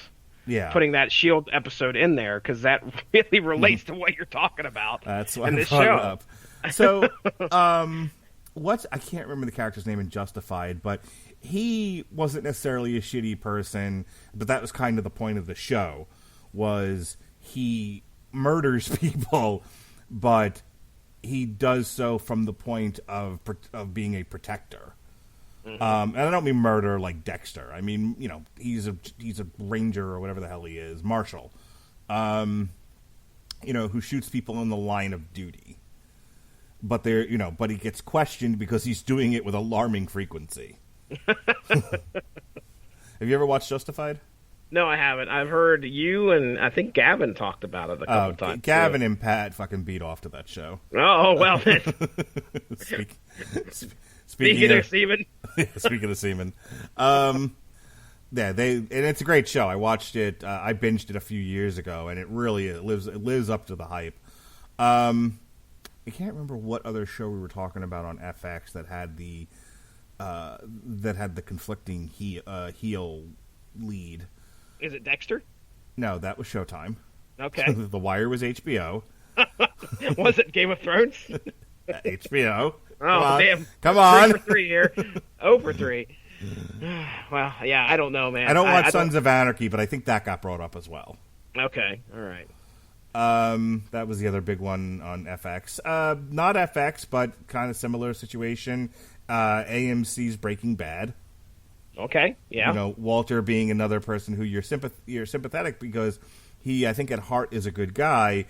Yeah, putting that Shield episode in there because that really relates to what you're talking about. That's why in I this brought show. it up. So, I can't remember the character's name in Justified, but he wasn't necessarily a shitty person, but that was kind of the point of the show. Was he murders people, but he does so from the point of being a protector. And I don't mean murder like Dexter. I mean, he's a ranger or whatever the hell he is, marshal, who shoots people in the line of duty. But but he gets questioned because he's doing it with alarming frequency. Have you ever watched Justified? No, I haven't. I've heard you and I think Gavin talked about it a couple times. Gavin and Pat fucking beat off to that show. Oh, well. Speaking of semen. Speaking of semen. And it's a great show. I watched it. I binged it a few years ago, and it lives up to the hype. I can't remember what other show we were talking about on FX that had the conflicting heel lead. Is it Dexter? No, that was Showtime. Okay. The Wire was HBO. Was it Game of Thrones? HBO. Oh, damn. Come on. 3 for 3 here. 0 for 3. Well, yeah, I don't know, man. I don't watch Sons of Anarchy, but I think that got brought up as well. Okay, all right. That was the other big one on FX. Not FX, but kind of similar situation. AMC's Breaking Bad. Okay, yeah. Walter being another person who you're sympathetic because he, I think, at heart is a good guy,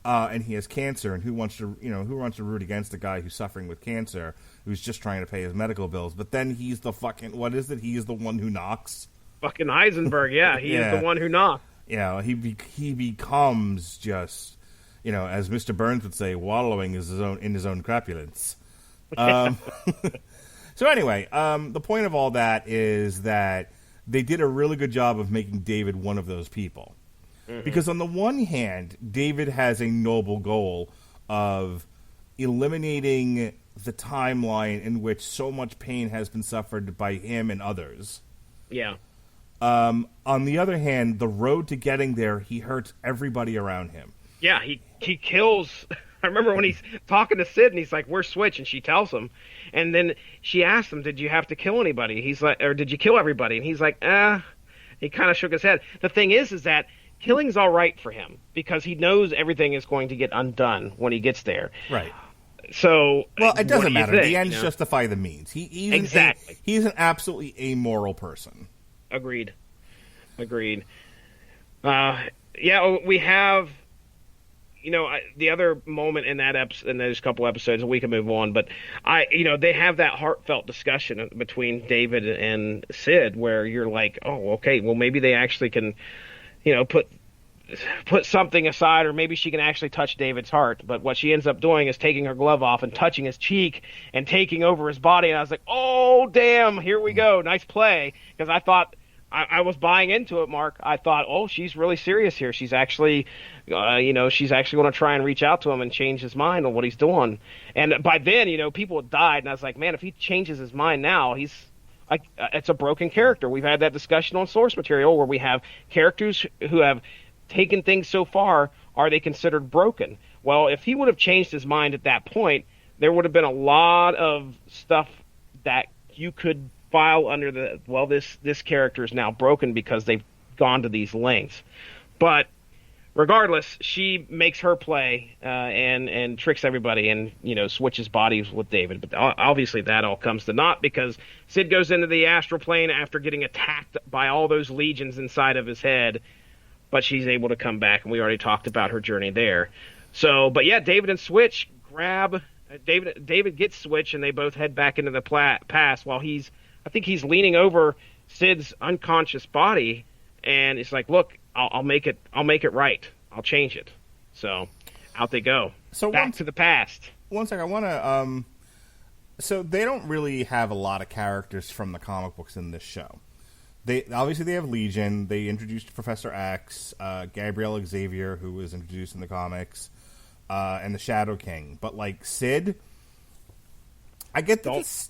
and he has cancer, and who wants to root against a guy who's suffering with cancer, who's just trying to pay his medical bills? But then he's the fucking, what is it? He is the one who knocks. Fucking Heisenberg, yeah, he is the one who knocks. He becomes just, as Mr. Burns would say, wallowing in his own crapulence. So anyway, the point of all that is that they did a really good job of making David one of those people. Mm-hmm. Because on the one hand, David has a noble goal of eliminating the timeline in which so much pain has been suffered by him and others. Yeah. On the other hand, the road to getting there, he hurts everybody around him. Yeah, he kills. I remember when he's talking to Sid and he's like, "We're Switch," and she tells him, and then she asks him, "Did you have to kill anybody?" He's like, "Or did you kill everybody?" And he's like, He kind of shook his head. The thing is that killing's all right for him because he knows everything is going to get undone when he gets there. Right. So, well, it doesn't matter. Think, the ends justify the means. He's exactly. He's an absolutely amoral person. Agreed. Yeah, we have. The other moment in that in those couple episodes, we can move on, but they have that heartfelt discussion between David and Sid where you're like, oh, okay, well, maybe they actually can, put something aside, or maybe she can actually touch David's heart. But what she ends up doing is taking her glove off and touching his cheek and taking over his body. And I was like, oh, damn, here we go. Nice play. Because I thought, I was buying into it, Mark. I thought, oh, she's really serious here. She's actually, she's actually going to try and reach out to him and change his mind on what he's doing. And by then, people had died, and I was like, man, if he changes his mind now, he's like, it's a broken character. We've had that discussion on source material where we have characters who have taken things so far. Are they considered broken? Well, if he would have changed his mind at that point, there would have been a lot of stuff that you could file under this character is now broken because they've gone to these lengths. But regardless, she makes her play and tricks everybody and, switches bodies with David. But obviously that all comes to naught because Sid goes into the astral plane after getting attacked by all those legions inside of his head. But she's able to come back, and we already talked about her journey there. So, but yeah, David and Switch grab David gets Switch, and they both head back into the past while I think he's leaning over Sid's unconscious body, and it's like, look, I'll make it right. I'll change it. So out they go. So back to the past. One second, I want to. So they don't really have a lot of characters from the comic books in this show. They have Legion. They introduced Professor X, Gabrielle Xavier, who was introduced in the comics, and the Shadow King. But like Sid, I get this.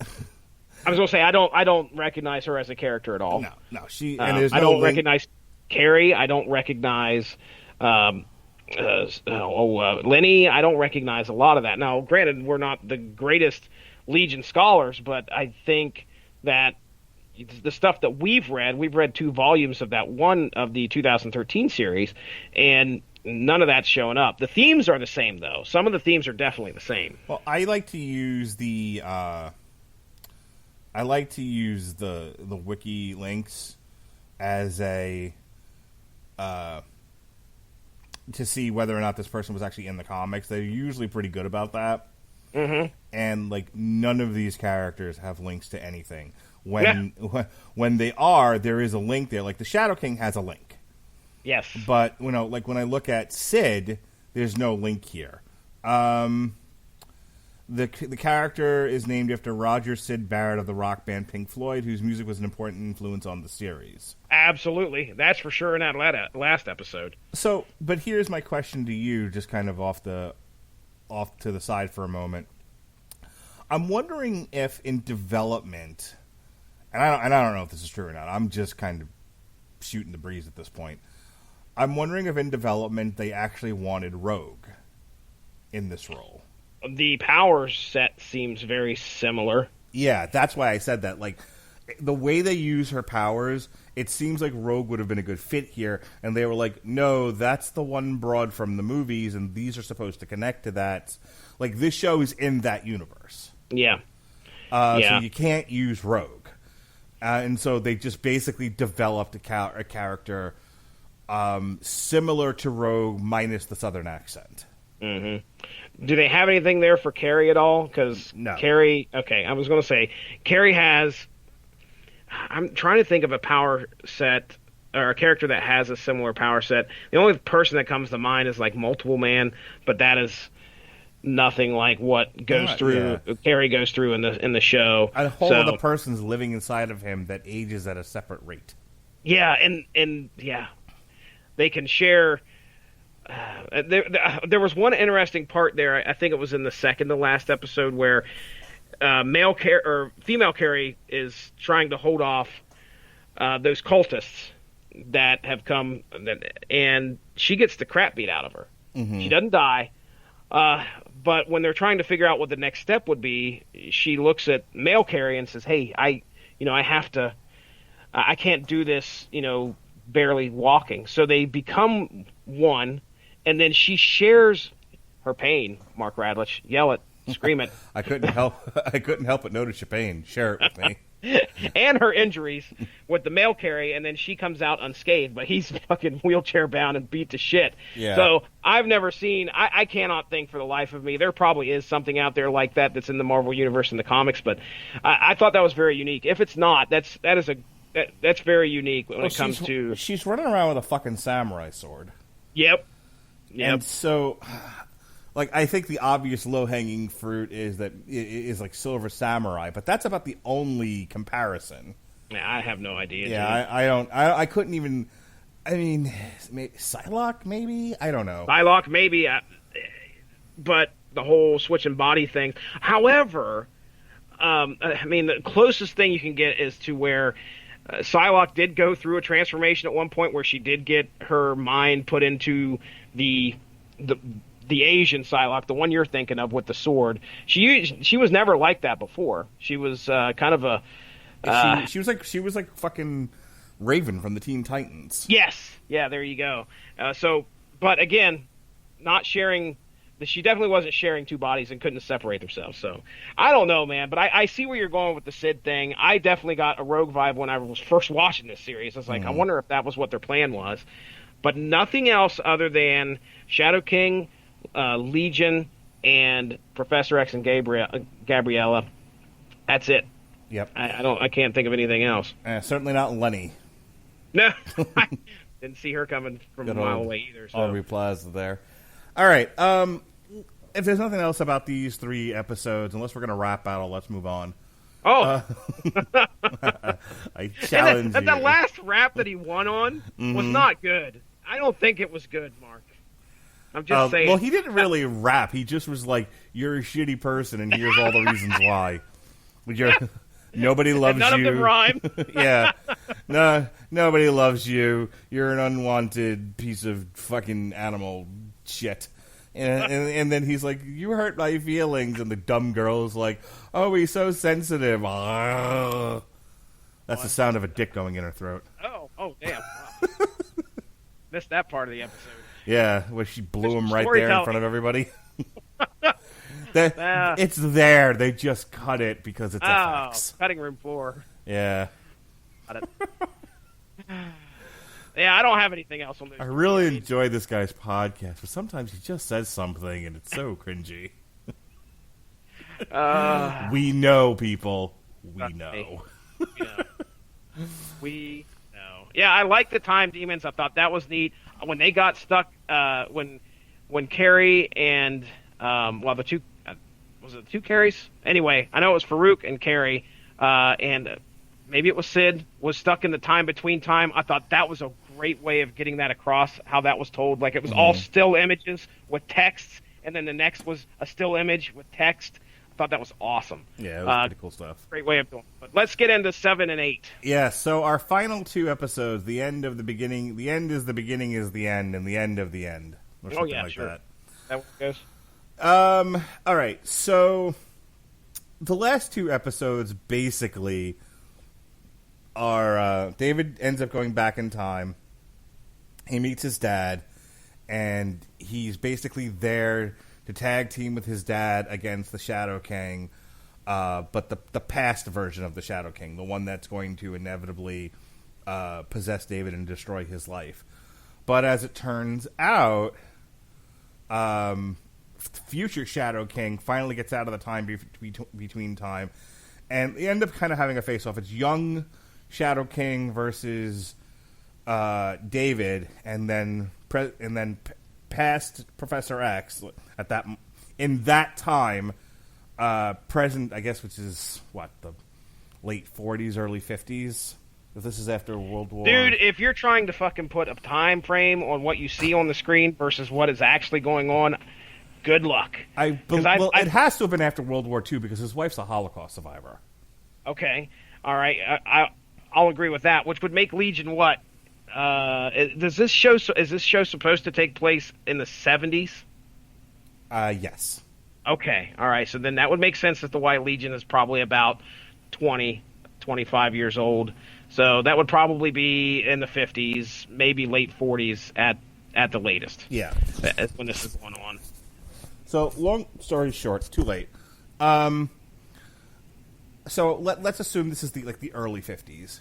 I was gonna say I don't recognize her as a character at all. No, she. And I don't recognize Carrie. I don't recognize Lenny. I don't recognize a lot of that. Now, granted, we're not the greatest Legion scholars, but I think that the stuff that we've read 2 volumes of that one of the 2013 series, and none of that's showing up. The themes are the same, though. Some of the themes are definitely the same. Well, I like to use the wiki links as a to see whether or not this person was actually in the comics. They're usually pretty good about that. Mm-hmm. And like none of these characters have links to anything. When they are, there is a link there. Like the Shadow King has a link. Yes. But like when I look at Sid, there's no link here. The character is named after Roger Sid Barrett of the rock band Pink Floyd, whose music was an important influence on the series. Absolutely. That's for sure in that last episode. So, but here's my question to you, just kind of off to the side for a moment. I'm wondering if in development, and I don't know if this is true or not, I'm just kind of shooting the breeze at this point. I'm wondering if in development they actually wanted Rogue in this role. The power set seems very similar. Yeah, that's why I said that. Like, the way they use her powers, it seems like Rogue would have been a good fit here. And they were like, no, that's the one broad from the movies, and these are supposed to connect to that. Like, this show is in that universe. Yeah. So you can't use Rogue. And so they just basically developed a character similar to Rogue, minus the Southern accent. Mm-hmm. Do they have anything there for Carrie at all? Because no. Carrie, okay, I was going to say, Carrie has, I'm trying to think of a power set, or a character that has a similar power set. The only person that comes to mind is like Multiple Man, but that is nothing like what goes through, Carrie goes through in the show. A whole other person's living inside of him that ages at a separate rate. Yeah, and yeah, they can share. There was one interesting part there. I think it was in the second to last episode where female Carrie is trying to hold off those cultists that have come, and she gets the crap beat out of her. Mm-hmm. She doesn't die, but when they're trying to figure out what the next step would be, she looks at male Carrie and says, "Hey, I can't do this, barely walking." So they become one. And then she shares her pain. Mark Radulich, yell it, scream it. I couldn't help but notice your pain. Share it with me. And her injuries with the male Carrie, and then she comes out unscathed, but he's fucking wheelchair bound and beat to shit. Yeah. So I've never seen. I cannot think for the life of me. There probably is something out there like that's in the Marvel universe in the comics, but I thought that was very unique. If it's not, that's very unique when it comes to. She's running around with a fucking samurai sword. Yep. And so, like, I think the obvious low-hanging fruit is like Silver Samurai, but that's about the only comparison. Yeah, I have no idea. Yeah, I don't. I couldn't even. I mean, Psylocke, maybe? I don't know. Psylocke, maybe. But the whole switching body thing. However, the closest thing you can get is to where Psylocke did go through a transformation at one point where she did get her mind put into the the Asian Psylocke, the one you're thinking of with the sword. She was never like that before. She was kind of a she was like fucking Raven from the Teen Titans. yes, yeah, there you go. But again, not sharing. She definitely wasn't sharing two bodies and couldn't separate themselves. So I don't know, man. But I see where you're going with the Sid thing. I definitely got a Rogue vibe when I was first watching this series. I was like, I wonder if that was what their plan was. But nothing else other than Shadow King, Legion, and Professor X and Gabriella. That's it. Yep. I can't think of anything else. Certainly not Lenny. No, I didn't see her coming from a mile away either. So. Aubrey Plaza there. All right. If there's nothing else about these 3 episodes, unless we're going to rap battle, let's move on. Oh. I challenge and you. the last rap that he won on was not good. I don't think it was good, Mark. I'm just saying. Well, he didn't really rap. He just was like, "You're a shitty person, and here's all the reasons why." Nobody loves None you. of them rhyme. Yeah. No, nobody loves you. You're an unwanted piece of fucking animal shit. And then he's like, "You hurt my feelings," and the dumb girl's like, "Oh, he's so sensitive." That's the sound of a dick going in her throat. Oh, damn. Wow. Missed that part of the episode. Yeah, where she blew him right there in front of everybody. Ah. It's there. They just cut it because it's FX. Cutting room floor. Yeah. Got it. Yeah, I don't have anything else on this. I really enjoy this guy's podcast, but sometimes he just says something and it's so cringy. We know, people. We know. We know. Yeah, I like the time demons. I thought that was neat. When they got stuck, when Carrie and the two was it the 2 Carries? Anyway, I know it was Farouk and Carrie, and maybe it was Sid was stuck in the time between time. I thought that was a great way of getting that across. How that was told, like it was all still images with texts, and then the next was a still image with text. I thought that was awesome. Yeah, it was pretty cool stuff. Great way of doing it. But let's get into 7 and 8. Yeah, so our final 2 episodes, the end of the beginning, the end is the beginning is the end, and the end of the end. Or something like sure. that. That what it goes? All right, so the last 2 episodes basically are David ends up going back in time. He meets his dad, and he's basically there to tag team with his dad against the Shadow King, but the past version of the Shadow King, the one that's going to inevitably possess David and destroy his life. But as it turns out, future Shadow King finally gets out of the time between time, and they end up kind of having a face-off. It's young Shadow King versus David, and then past Professor X at that time, present, I guess, which is what, the late 40s, early 50s. If this is after World War. Dude, if you're trying to fucking put a time frame on what you see on the screen versus what is actually going on, good luck. It has to have been after World War II because his wife's a Holocaust survivor. Okay, all right, I'll agree with that. Which would make Legion what? Is this show supposed to take place in the 70s? Yes. Okay, all right. So then that would make sense that the White Legion is probably about 20, 25 years old. So that would probably be in the 50s, maybe late 40s at the latest. Yeah. That's when this is going on. So, long story short, it's too late. So let's assume this is the early 50s,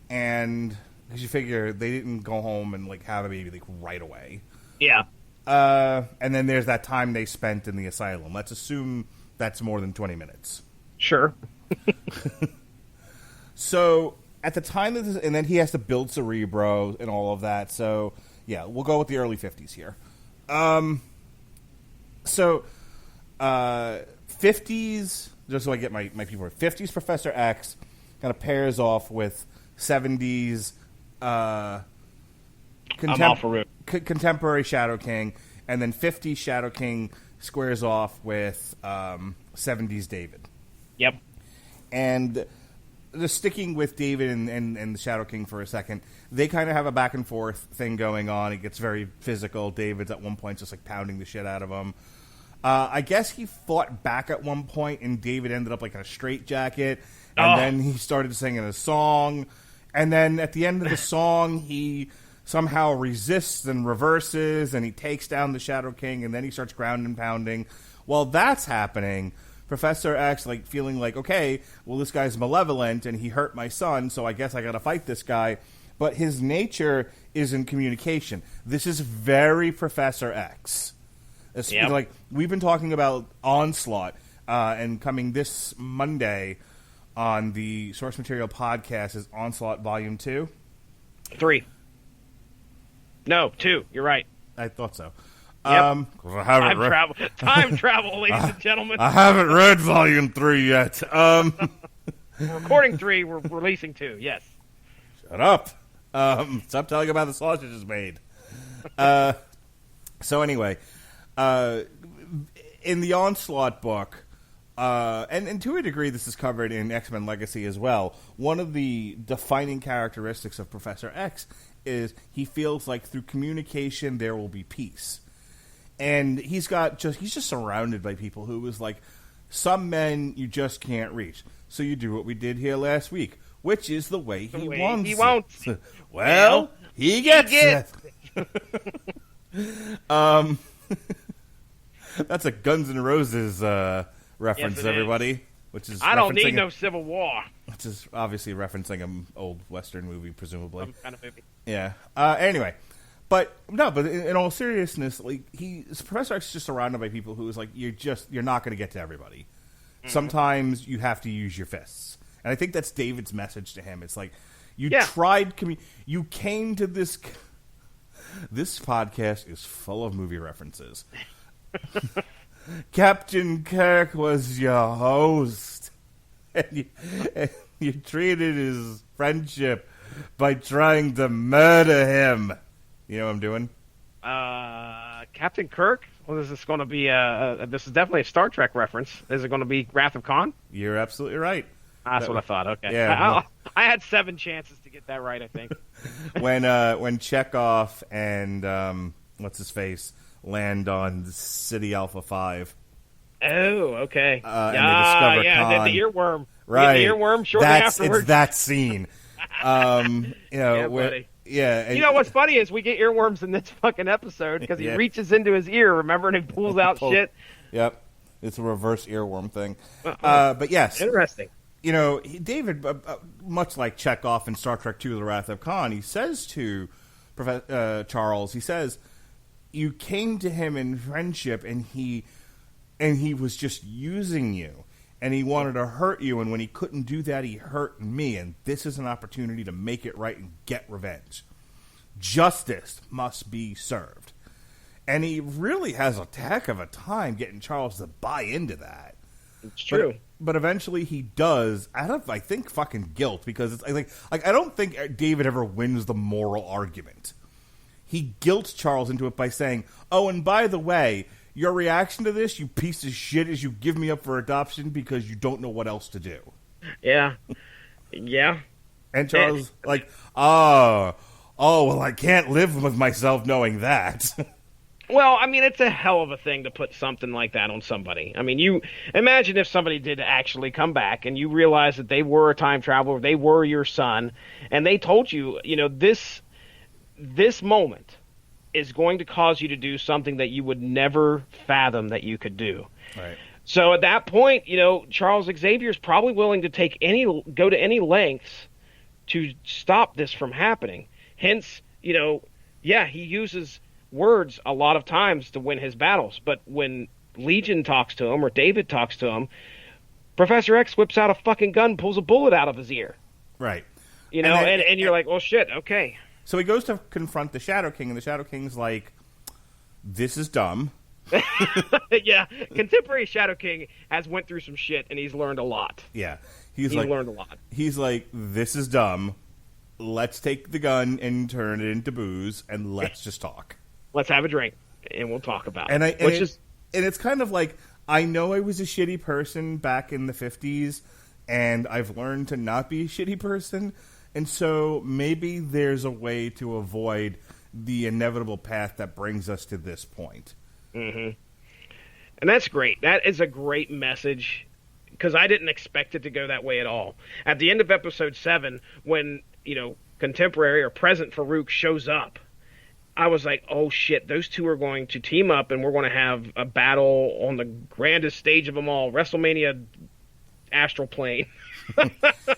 and because you figure they didn't go home and have a baby right away. Yeah. And then there's that time they spent in the asylum. Let's assume that's more than 20 minutes. Sure. So at the time of this, and then he has to build Cerebro and all of that. So yeah, we'll go with the early 50s here. So 50s, just so I get my people right. 50s Professor X kind of pairs off with 70s contemporary Shadow King, and then 50s Shadow King squares off with 70s David. Yep. And just sticking with David and the Shadow King for a second, they kind of have a back and forth thing going on. It gets very physical. David's at one point just like pounding the shit out of him. I guess he fought back at one point, and David ended up like in a straitjacket, and then he started singing a song, and then at the end of the song, he somehow resists and reverses, and he takes down the Shadow King, and then he starts ground and pounding. While that's happening, Professor X, like, feeling like, okay, well, this guy's malevolent, and he hurt my son, so I guess I gotta fight this guy. But his nature is in communication. This is very Professor X. Yep. Like, we've been talking about Onslaught, and coming this Monday on the Source Material podcast is Onslaught Volume 2? 3. No, 2. You're right. I thought so. Yep. Time travel, ladies and gentlemen. I haven't read Volume 3 yet. We're recording 3. We're releasing 2. Yes. Shut up. Stop telling about the sausage is made. So anyway, in the Onslaught book, and to a degree this is covered in X-Men Legacy as well, one of the defining characteristics of Professor X is he feels like through communication there will be peace. And he's just surrounded by people who is like, some men you just can't reach. So you do what we did here last week, which is the way he wants. He won't. Well, he gets it. That's a Guns N' Roses reference, yes, everybody. Is. Which is I don't need no Civil War. Which is obviously referencing an old Western movie, presumably. Some kind of movie. Yeah. Anyway. But in all seriousness, like Professor X is just surrounded by people who is like, you're not going to get to everybody. Mm-hmm. Sometimes you have to use your fists, and I think that's David's message to him. It's like you came to this. This podcast is full of movie references. Captain Kirk was your host, and you treated his friendship by trying to murder him. You know what I'm doing? Captain Kirk? Well, is this going to be this is definitely a Star Trek reference. Is it going to be Wrath of Khan? You're absolutely right. That's what I thought. Okay. Yeah, I had 7 chances to get that right, I think. when Chekhov and what's his face land on City Alpha 5. Oh, okay. And they discover Khan. The earworm. Right. The earworm shortly afterwards. It's that scene. Yeah, buddy. Yeah. You know what's funny is we get earworms in this fucking episode because he reaches into his ear, remember, and he pulls out shit. Yep. It's a reverse earworm thing. But yes. Interesting. You know, David, much like Chekhov in Star Trek II, The Wrath of Khan, he says to Charles, he says, you came to him in friendship and he was just using you. And he wanted to hurt you, and when he couldn't do that, he hurt me. And this is an opportunity to make it right and get revenge. Justice must be served. And he really has a heck of a time getting Charles to buy into that. It's true. But eventually he does, out of, I think, fucking guilt. Because it's like I don't think David ever wins the moral argument. He guilts Charles into it by saying, oh, and by the way, your reaction to this, you piece of shit, is you give me up for adoption because you don't know what else to do. Yeah. Yeah. And Charles, like, well, I can't live with myself knowing that. Well, I mean, it's a hell of a thing to put something like that on somebody. I mean, you imagine if somebody did actually come back and you realize that they were a time traveler, they were your son, and they told you, this moment is going to cause you to do something that you would never fathom that you could do. Right. So at that point, Charles Xavier is probably willing to go to any lengths to stop this from happening. Hence, he uses words a lot of times to win his battles. But when Legion talks to him or David talks to him, Professor X whips out a fucking gun, pulls a bullet out of his ear. Right. And you're like, well, shit, okay. So he goes to confront the Shadow King, and the Shadow King's like, this is dumb. Yeah, contemporary Shadow King has went through some shit, and he's learned a lot. Yeah. He's learned a lot. He's like, this is dumb. Let's take the gun and turn it into booze, and let's just talk. Let's have a drink, and we'll talk about it. And it's kind of like, I know I was a shitty person back in the 50s, and I've learned to not be a shitty person, and so maybe there's a way to avoid the inevitable path that brings us to this point. Mm-hmm. And that's great. That is a great message, because I didn't expect it to go that way at all. At the end of episode 7, when, contemporary or present Farouk shows up, I was like, oh shit, those two are going to team up and we're going to have a battle on the grandest stage of them all, WrestleMania Astral Plane.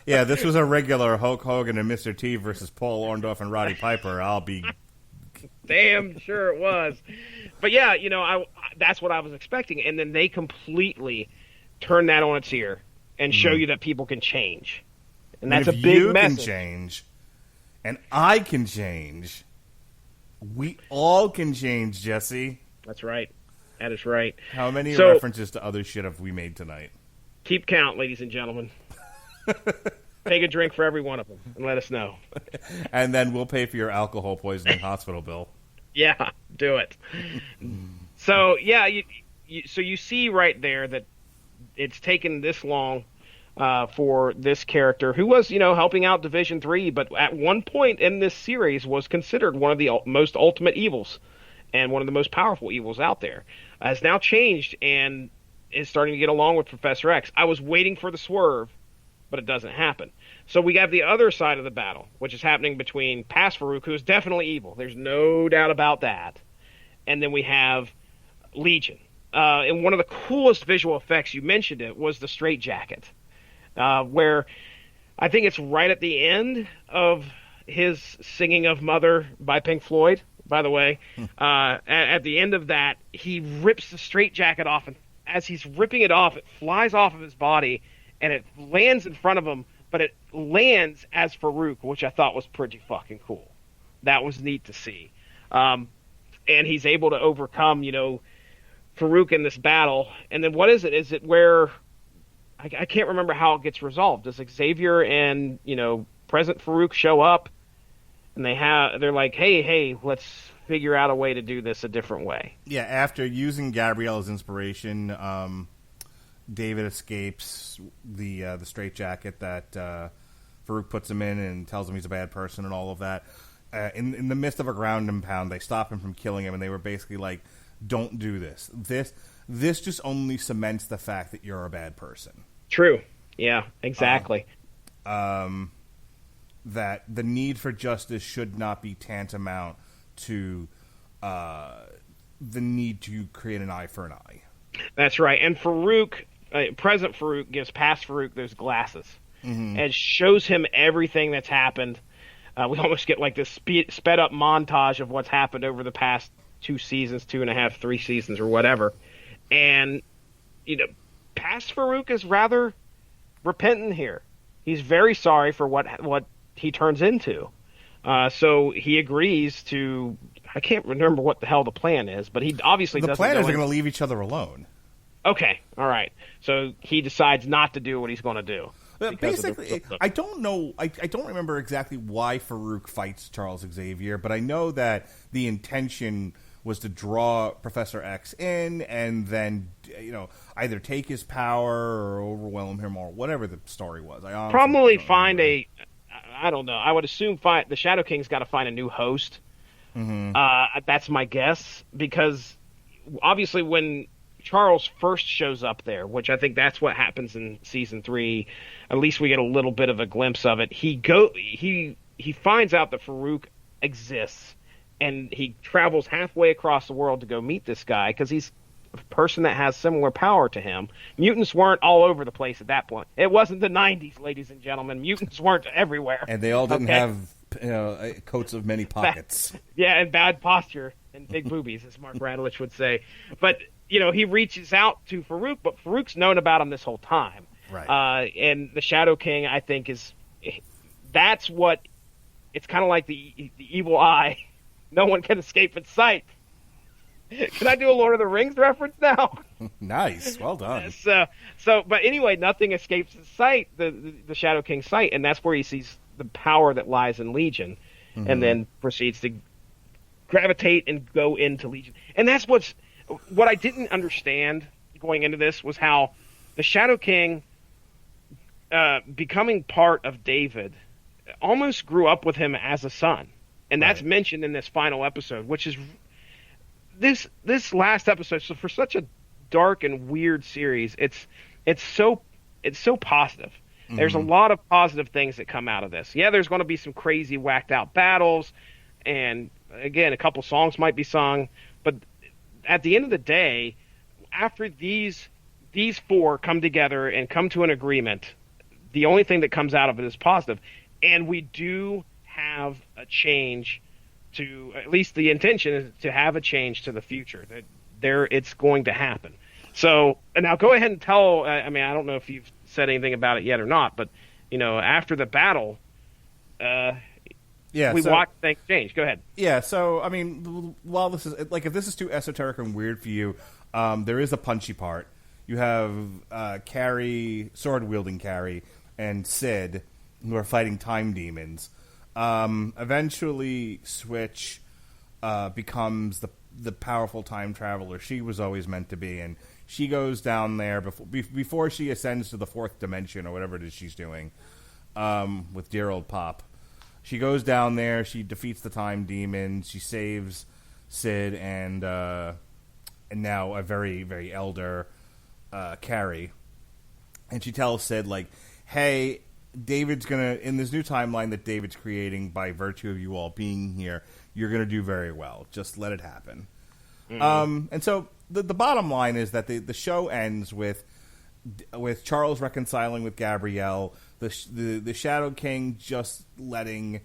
Yeah, this was a regular Hulk Hogan and Mr. T versus Paul Orndorff and Roddy Piper. I'll be damn sure it was. But yeah, that's what I was expecting. And then they completely turn that on its ear and show you that people can change. And that's a big you message. Can change, and I can change. We all can change, Jesse. That's right. That is right. How many references to other shit have we made tonight? Keep count, ladies and gentlemen. Take a drink for every one of them and let us know. And then we'll pay for your alcohol poisoning hospital bill. Yeah, do it. So, yeah, you see right there that it's taken this long for this character who was, helping out Division 3, but at one point in this series was considered one of the most ultimate evils and one of the most powerful evils out there. Has now changed and is starting to get along with Professor X. I was waiting for the swerve, but it doesn't happen. So we have the other side of the battle, which is happening between past Farouk, who is definitely evil. There's no doubt about that. And then we have Legion. And one of the coolest visual effects, you mentioned it, was the straitjacket. Where I think it's right at the end of his singing of Mother by Pink Floyd, by the way. At the end of that, he rips the straitjacket off, and as he's ripping it off, it flies off of his body, and it lands in front of him, but it lands as Farouk, which I thought was pretty fucking cool. That was neat to see. And he's able to overcome, Farouk in this battle. And then what is it? Is it where... I can't remember how it gets resolved. Does Xavier and, present Farouk show up, and they're like, hey, let's figure out a way to do this a different way? Yeah, after using Gabrielle's inspiration, David escapes the straitjacket that Farouk puts him in and tells him he's a bad person and all of that. In the midst of a ground and pound, they stop him from killing him, and they were basically like, don't do this. This just only cements the fact that you're a bad person. True. Yeah, exactly. That the need for justice should not be tantamount to the need to create an eye for an eye. That's right. And Farouk, present Farouk, gives past Farouk those glasses and shows him everything that's happened. We almost get like this sped up montage of what's happened over the past 2 seasons, 2.5, 3 seasons, or whatever. And, past Farouk is rather repentant here. He's very sorry for what he turns into. So he agrees to... I can't remember what the hell the plan is, but he obviously doesn't... The plan is they're going to leave each other alone. Okay, all right. So he decides not to do what he's going to do. Basically, I don't know... I don't remember exactly why Farouk fights Charles Xavier, but I know that the intention was to draw Professor X in and then, either take his power or overwhelm him or whatever the story was. Probably find I don't know. I would assume the Shadow King's got to find a new host. That's my guess, because obviously when Charles first shows up there, which I think that's what happens in season 3, at least we get a little bit of a glimpse of it. He finds out that Farouk exists, and he travels halfway across the world to go meet this guy because he's a person that has similar power to him. Mutants weren't all over the place at that point. It wasn't the 90s, ladies and gentlemen. Mutants weren't everywhere. And they all didn't have coats of many pockets. And bad posture and big boobies, as Mark Radulich would say. But, he reaches out to Farouk, but Farouk's known about him this whole time. Right. And the Shadow King, I think, that's what... It's kind of like the evil eye. No one can escape its sight. Can I do a Lord of the Rings reference now? Nice, well done. But anyway, nothing escapes his sight, the Shadow King's sight, and that's where he sees the power that lies in Legion, and then proceeds to gravitate and go into Legion. And that's what I didn't understand going into this was how the Shadow King becoming part of David, almost grew up with him as a son, and that's Right. mentioned in this final episode, which is this last episode. So for such a dark and weird series, it's so positive. There's a lot of positive things that come out of this. Yeah, there's going to be some crazy whacked out battles, and again, a couple songs might be sung, but at the end of the day, after these four come together and come to an agreement, the only thing that comes out of it is positive. And we do have a change to, at least the intention is to have a change to the future. That it's going to happen. So, and now go ahead and tell, I mean, I don't know if you've said anything about it yet or not, but, after the battle, we watched things change. Go ahead. Yeah, so, I mean, while this is, like, if this is too esoteric and weird for you, there is a punchy part. You have Carrie, sword-wielding Carrie, and Sid, who are fighting time demons. Eventually, Switch becomes the powerful time traveler she was always meant to be, and she goes down there before she ascends to the fourth dimension, or whatever it is she's doing, with dear old Pop. She goes down there, she defeats the time demons, she saves Sid and now a very, very elder Carrie. And she tells Sid, like, hey, David's going to, in this new timeline that David's creating by virtue of you all being here, you're going to do very well. Just let it happen. And so the bottom line is that the show ends with Charles reconciling with Gabrielle, the Shadow King just letting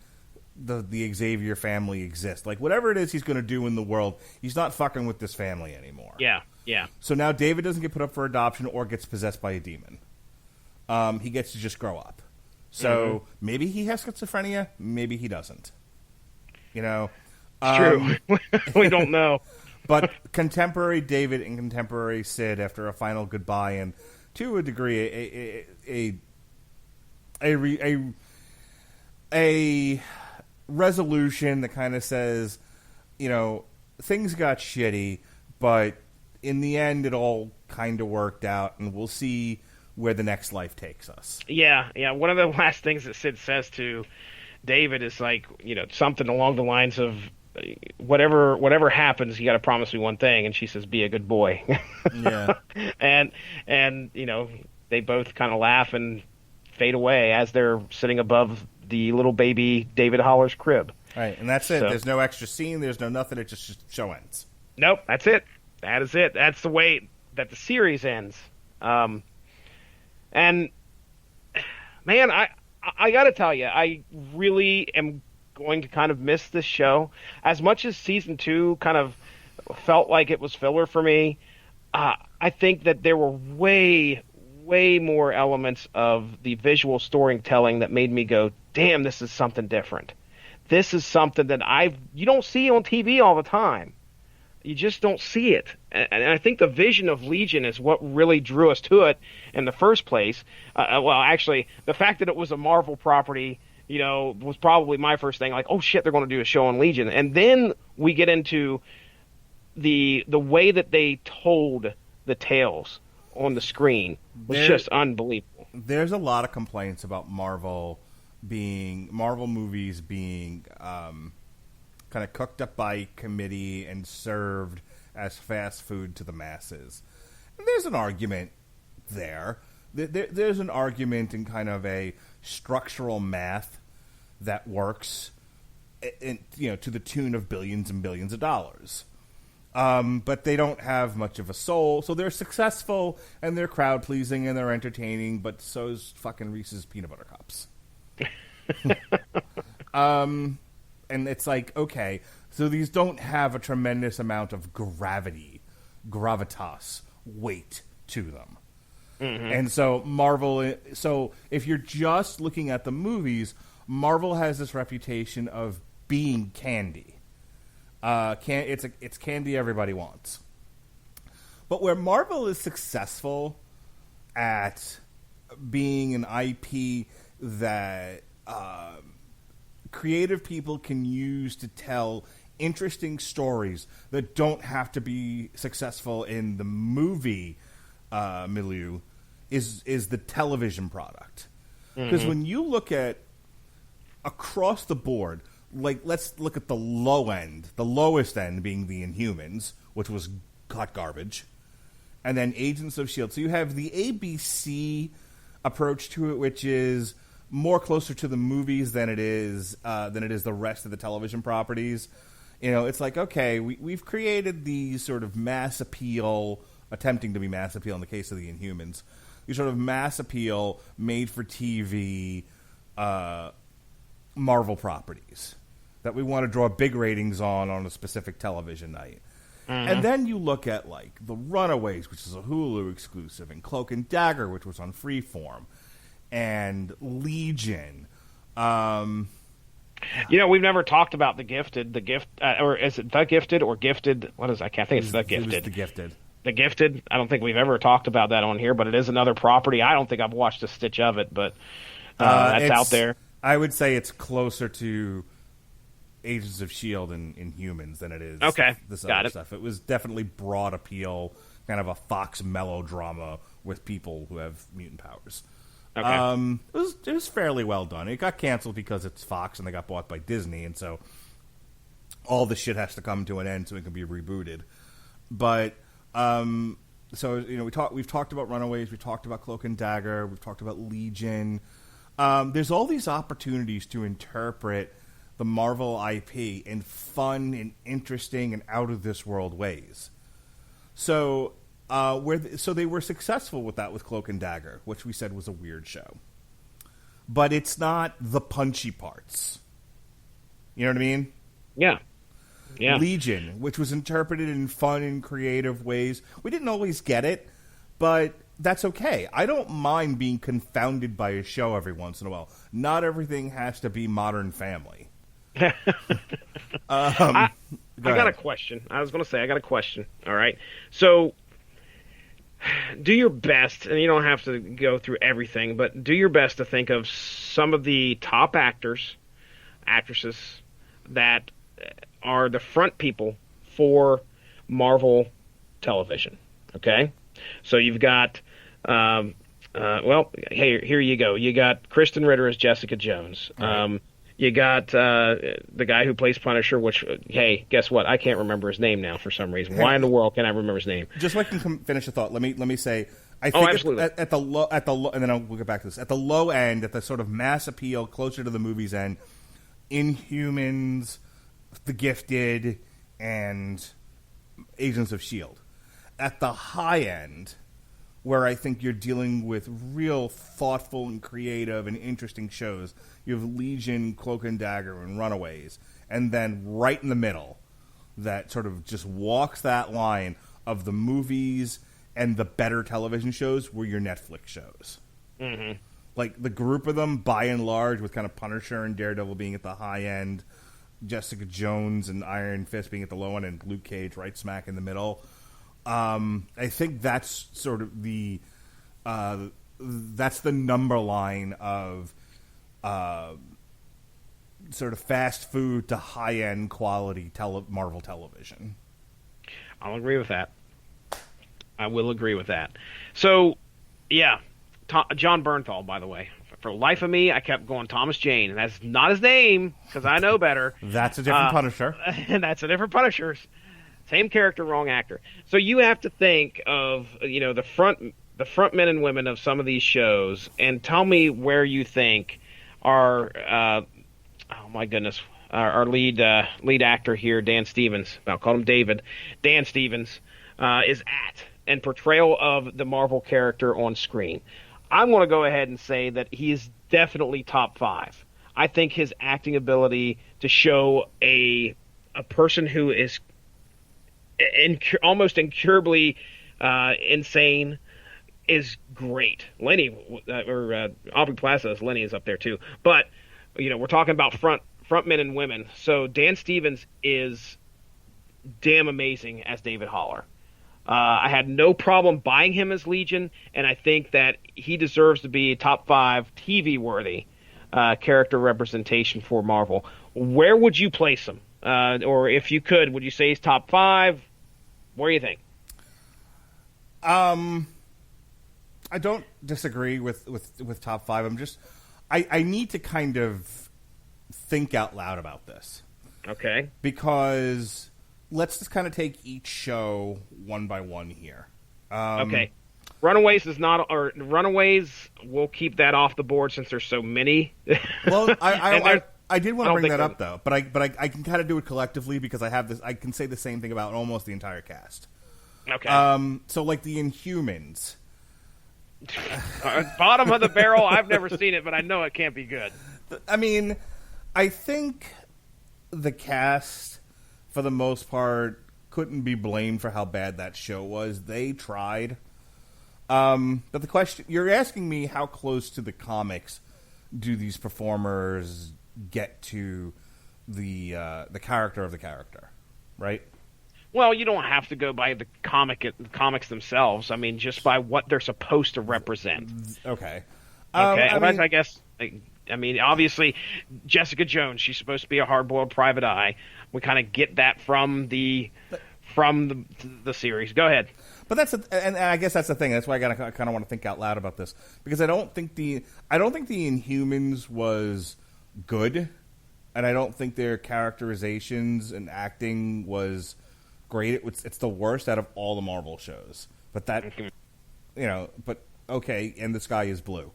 the Xavier family exist. Like, whatever it is he's going to do in the world, he's not fucking with this family anymore. Yeah. So now David doesn't get put up for adoption or gets possessed by a demon. He gets to just grow up. So maybe he has schizophrenia, maybe he doesn't. It's true. We don't know. But contemporary David and contemporary Sid, after a final goodbye and to a degree a resolution that kind of says, things got shitty, but in the end it all kind of worked out, and we'll see where the next life takes us. Yeah. One of the last things that Sid says to David is like, something along the lines of, whatever happens, you got to promise me one thing. And she says, be a good boy. Yeah. and they both kind of laugh and fade away as they're sitting above the little baby David Holler's crib. Right. And that's it. So, there's no extra scene. There's no nothing. It just show ends. Nope. That's it. That is it. That's the way that the series ends. And man, I got to tell you, I really am going to kind of miss this show. As much as season 2 kind of felt like it was filler for me, I think that there were way more elements of the visual storytelling that made me go, damn, this is something different. This is something that you don't see on TV all the time. You just don't see it. And I think the vision of Legion is what really drew us to it in the first place. Well, actually, the fact that it was a Marvel property, was probably my first thing. Like, oh shit, they're going to do a show on Legion. And then we get into the way that they told the tales on the screen was just unbelievable. There's a lot of complaints about Marvel movies being kind of cooked up by committee and served as fast food to the masses. And there's an argument there. There's an argument in kind of a structural math that works, to the tune of billions and billions of dollars. But they don't have much of a soul, so they're successful and they're crowd pleasing and they're entertaining. But so's fucking Reese's peanut butter cups. And it's like, okay, so these don't have a tremendous amount of gravitas, weight to them. And so so if you're just looking at the movies, Marvel has this reputation of being candy. It's candy everybody wants. But where Marvel is successful at being an IP that creative people can use to tell interesting stories that don't have to be successful in the movie milieu is the television product. Because when you look at across the board, like let's look at the low end, the lowest end being the Inhumans, which was hot garbage, and then Agents of S.H.I.E.L.D. So you have the ABC approach to it, which is more closer to the movies than it is the rest of the television properties. You know, it's like, okay, we've created these sort of mass appeal, attempting to be mass appeal in the case of the Inhumans, these sort of mass appeal, made-for-TV Marvel properties that we want to draw big ratings on a specific television night. And then you look at, like, The Runaways, which is a Hulu exclusive, and Cloak and Dagger, which was on Freeform, and Legion. You know, we've never talked about The Gifted. Or is it The Gifted or Gifted? What is it? I can't think. It's The Gifted. It was The Gifted. The Gifted. I don't think we've ever talked about that on here, but it is another property. I don't think I've watched a stitch of it, but that's out there. I would say it's closer to Agents of S.H.I.E.L.D. and Humans than it is this other stuff. It was definitely broad appeal, kind of a Fox melodrama with people who have mutant powers. Okay. It was fairly well done. It got canceled because it's Fox and they got bought by Disney, and so all the shit has to come to an end so it can be rebooted. But so you know, we've talked about Runaways, we talked about Cloak and Dagger, we've talked about Legion. There's all these opportunities to interpret the Marvel IP in fun and interesting and out of this world ways. So so they were successful with that with Cloak and Dagger, which we said was a weird show. But it's not the punchy parts. You know what I mean? Yeah. Yeah. Legion, which was interpreted in fun and creative ways. We didn't always get it, but that's okay. I don't mind being confounded by a show every once in a while. Not everything has to be Modern Family. I got a question. I was going to say, I got a question. All right. So do your best, and you don't have to go through everything, but do your best to think of some of the top actors, actresses that are the front people for Marvel television. Okay? So you've got, here you go. You got Kristen Ritter as Jessica Jones. Right. You got the guy who plays Punisher, which, hey, guess what? I can't remember his name now for some reason. Why in the world can't I remember his name? Just so I can finish the thought, let me say, I think absolutely. at the low, and then we'll get back to this. At the low end, at the sort of mass appeal, closer to the movies end, Inhumans, The Gifted, and Agents of S.H.I.E.L.D. At the high end, where I think you're dealing with real thoughtful and creative and interesting shows, you have Legion, Cloak and Dagger, and Runaways. And then right in the middle, that sort of just walks that line of the movies and the better television shows were your Netflix shows. Mm-hmm. Like, the group of them, by and large, with kind of Punisher and Daredevil being at the high end, Jessica Jones and Iron Fist being at the low end, and Luke Cage right smack in the middle. I think that's sort of that's the number line of sort of fast food to high-end quality Marvel television. I'll agree with that. I will agree with that. So, yeah, John Bernthal, by the way. For the life of me, I kept going Thomas Jane, and that's not his name, because I know better. That's a different Punisher. And that's a different Punisher. Same character, wrong actor. So you have to think of, you know, the front men and women of some of these shows, and tell me where you think our our lead actor here, Dan Stevens. I'll call him David. Dan Stevens is at and portrayal of the Marvel character on screen. I'm going to go ahead and say that he is definitely top 5. I think his acting ability to show a person who is almost incurably insane is great. Lenny Aubrey Plaza as Lenny is up there too. But you know, we're talking about front men and women. So Dan Stevens is damn amazing as David Haller. I had no problem buying him as Legion, and I think that he deserves to be top 5 TV worthy character representation for Marvel. Where would you place him? Or if you could, would you say he's top 5? What do you think? I don't disagree with top 5. I need to kind of think out loud about this. Okay. Because let's just kind of take each show one by one here. Okay. Runaways is not, or Runaways, we'll keep that off the board since there's so many. Well, I did want to bring that up, that. though, but I can kind of do it collectively because I have this. I can say the same thing about almost the entire cast. Okay. So, like the Inhumans. Bottom of the barrel, I've never seen it, but I know it can't be good. I mean, I think the cast, for the most part, couldn't be blamed for how bad that show was. They tried. But the question, you're asking me how close to the comics do these performers get to the character of the character, right? Well, you don't have to go by the comics themselves. I mean, just by what they're supposed to represent. Okay. Okay. I guess. I mean, obviously, Jessica Jones. She's supposed to be a hard-boiled private eye. We kind of get that from the series. Go ahead. But and I guess that's the thing. That's why I kind of want to think out loud about this because I don't think the Inhumans was good, and I don't think their characterizations and acting was great. It's the worst out of all the Marvel shows. But that, but okay. And the sky is blue.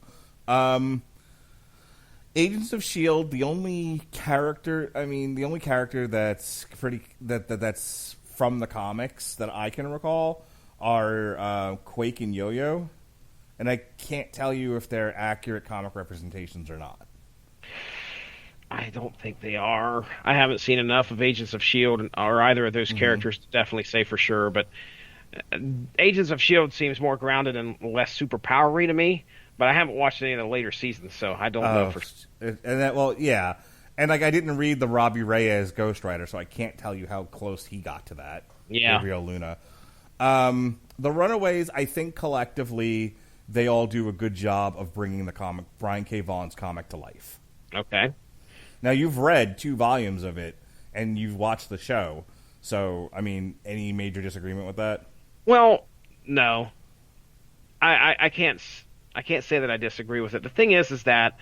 Agents of S.H.I.E.L.D. The only character that's that's from the comics that I can recall are Quake and Yo-Yo, and I can't tell you if they're accurate comic representations or not. I don't think they are. I haven't seen enough of Agents of S.H.I.E.L.D. or either of those characters to definitely say for sure, but Agents of S.H.I.E.L.D. seems more grounded and less superpowery to me, but I haven't watched any of the later seasons, so I don't know for yeah. And I didn't read the Robbie Reyes Ghost Rider, so I can't tell you how close he got to that. Yeah. Gabriel Luna. The Runaways, I think collectively they all do a good job of bringing the comic, Brian K. Vaughan's comic, to life. Okay. Now, you've read 2 volumes of it, and you've watched the show. So, I mean, any major disagreement with that? Well, no. I can't say that I disagree with it. The thing is that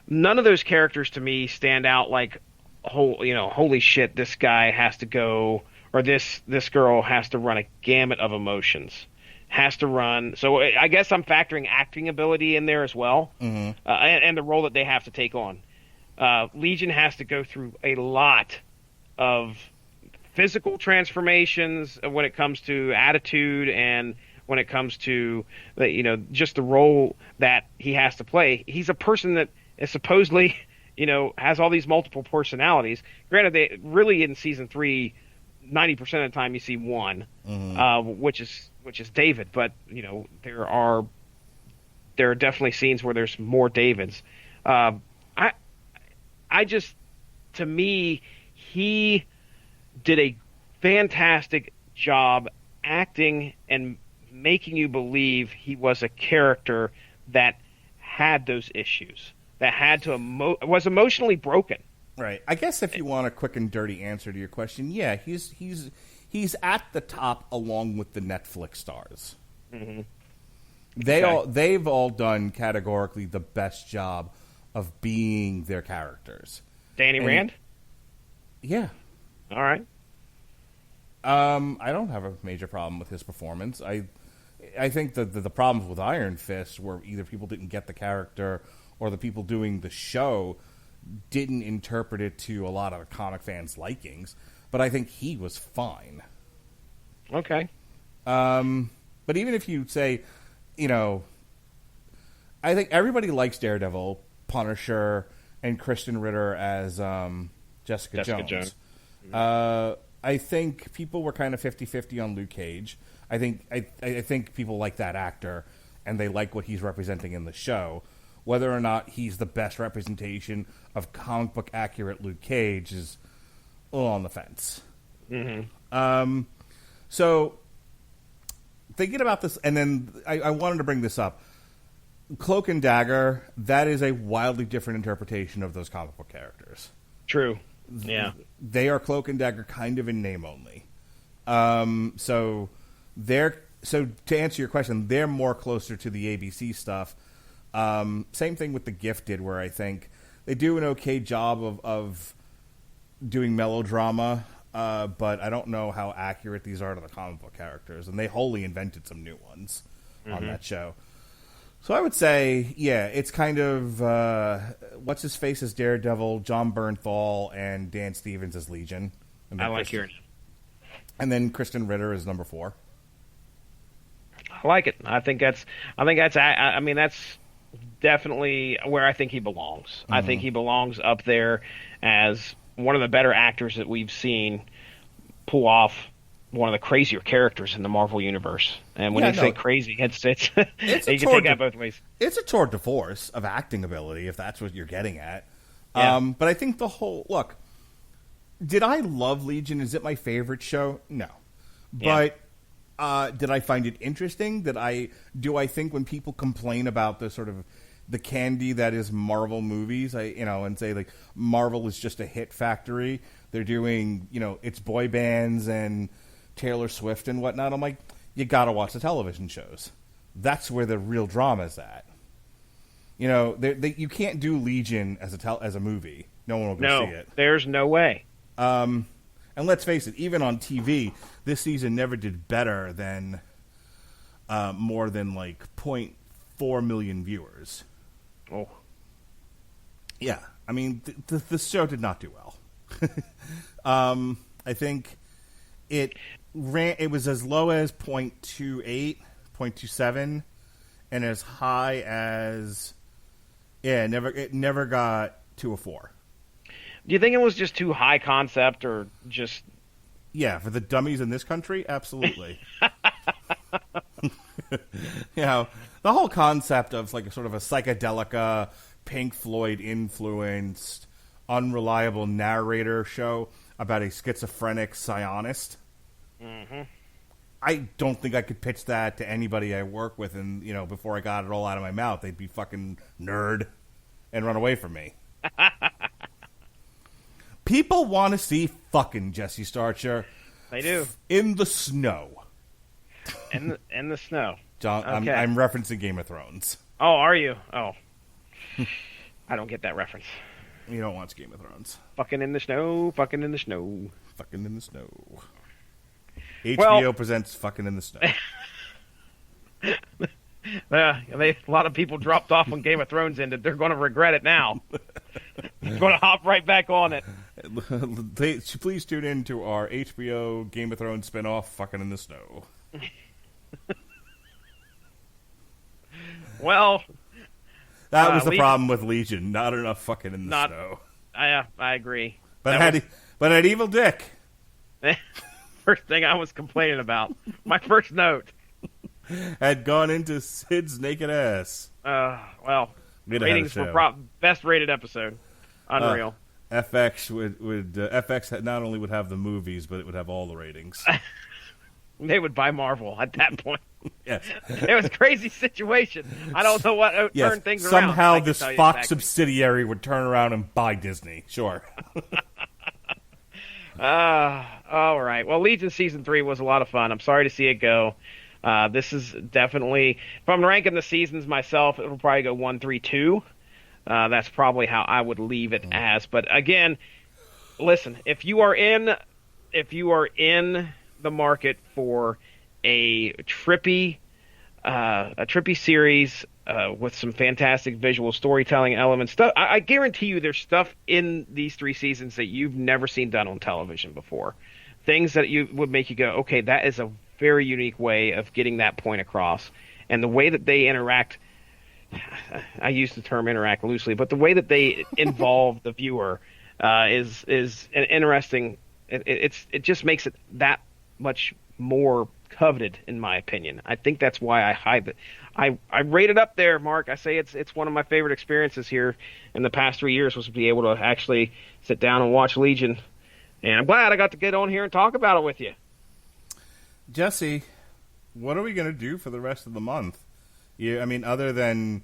none of those characters to me stand out like, holy shit, this guy has to go, or this girl has to run a gamut of emotions. Has to run. So I guess I'm factoring acting ability in there as well, and the role that they have to take on. Legion has to go through a lot of physical transformations when it comes to attitude and when it comes to just the role that he has to play. He's a person that is supposedly has all these multiple personalities. Granted, they really in season 3, 90% of the time you see one, which is David. But there are definitely scenes where there's more Davids. I just, to me, he did a fantastic job acting and making you believe he was a character that had those issues, that had to was emotionally broken. Right. I guess if you want a quick and dirty answer to your question, yeah, he's at the top along with the Netflix stars. Mm-hmm. They've all done categorically the best job of being their characters. Danny Rand? Yeah. All right. I don't have a major problem with his performance. I think that the problems with Iron Fist were either people didn't get the character or the people doing the show didn't interpret it to a lot of the comic fans' likings. But I think he was fine. Okay. But even if you say, I think everybody likes Daredevil, Punisher, and Kristen Ritter as Jessica Jones. I think people were kind of 50-50 on Luke Cage. I think people like that actor, and they like what he's representing in the show. Whether or not he's the best representation of comic book accurate Luke Cage is a little on the fence. Mm-hmm. So thinking about this, and then I wanted to bring this up. Cloak and Dagger, that is a wildly different interpretation of those comic book characters. True. Yeah. They are Cloak and Dagger kind of in name only. So to answer your question, they're more closer to the ABC stuff. Same thing with The Gifted, where I think they do an okay job of doing melodrama, but I don't know how accurate these are to the comic book characters, and they wholly invented some new ones on that show. So I would say, yeah, it's kind of what's his face as Daredevil, John Bernthal, and Dan Stevens as Legion. And I like your. And then Kristen Ritter is number 4. I like it. I think that's definitely where I think he belongs. I think he belongs up there as one of the better actors that we've seen pull off one of the crazier characters in the Marvel universe. And when you say crazy, it's you can take that both ways. It's a tour de force of acting ability, if that's what you're getting at. Yeah. But I think look, did I love Legion? Is it my favorite show? No. But did I find it interesting? Do I think when people complain about the sort of the candy that is Marvel movies, and say like Marvel is just a hit factory, they're doing, it's boy bands and Taylor Swift and whatnot. I'm like, you got to watch the television shows. That's where the real drama is at. You can't do Legion as a movie. No one will go see it. There's no way. And let's face it, even on TV, this season never did better than more than like 0.4 million viewers. Oh. Yeah. I mean, the show did not do well. I think it was as low as 0.28, 0.27, and as high as it never got to a 4. Do you think it was just too high concept, or just? Yeah, for the dummies in this country, absolutely. The whole concept of like a sort of a psychedelic, Pink Floyd influenced, unreliable narrator show about a schizophrenic psionist. I don't think I could pitch that to anybody I work with, and before I got it all out of my mouth, they'd be fucking nerd and run away from me. People want to see fucking Jesse Starcher. They do. In the snow. In the snow. John, okay. I'm referencing Game of Thrones. Oh, are you? Oh. I don't get that reference. You don't watch Game of Thrones. Fucking in the snow, fucking in the snow. Fucking in the snow. HBO presents Fucking in the Snow. A lot of people dropped off when Game of Thrones ended. They're going to regret it now. They're going to hop right back on it. Please tune in to our HBO Game of Thrones spinoff, Fucking in the Snow. Well, that was the problem with Legion. Not enough fucking in the snow. I agree. But it had Evil Dick. First thing I was complaining about. My first note. Had gone into Sid's naked ass. Well, ratings were best rated episode. Unreal. FX FX not only would have the movies, but it would have all the ratings. They would buy Marvel at that point. Yes. It was a crazy situation. I don't know what turned things around. Somehow this Fox subsidiary would turn around and buy Disney. Sure. All right. Well, Legion Season 3 was a lot of fun. I'm sorry to see it go. This is definitely, if I'm ranking the seasons myself, it'll probably go 1, 3, 2. That's probably how I would leave it as. But again, listen, if you are in the market for a trippy series with some fantastic visual storytelling elements, stuff, I guarantee you there's stuff in these 3 seasons that you've never seen done on television before. Things that you would make you go, okay, that is a very unique way of getting that point across. And the way that they interact, I use the term interact loosely, but the way that they involve the viewer is an interesting. It just makes it that much more coveted, in my opinion. I think that's why I hide it. I rate it up there, Mark. I say it's one of my favorite experiences here in the past 3 years was to be able to actually sit down and watch Legion. And I'm glad I got to get on here and talk about it with you. Jesse, what are we going to do for the rest of the month? Other than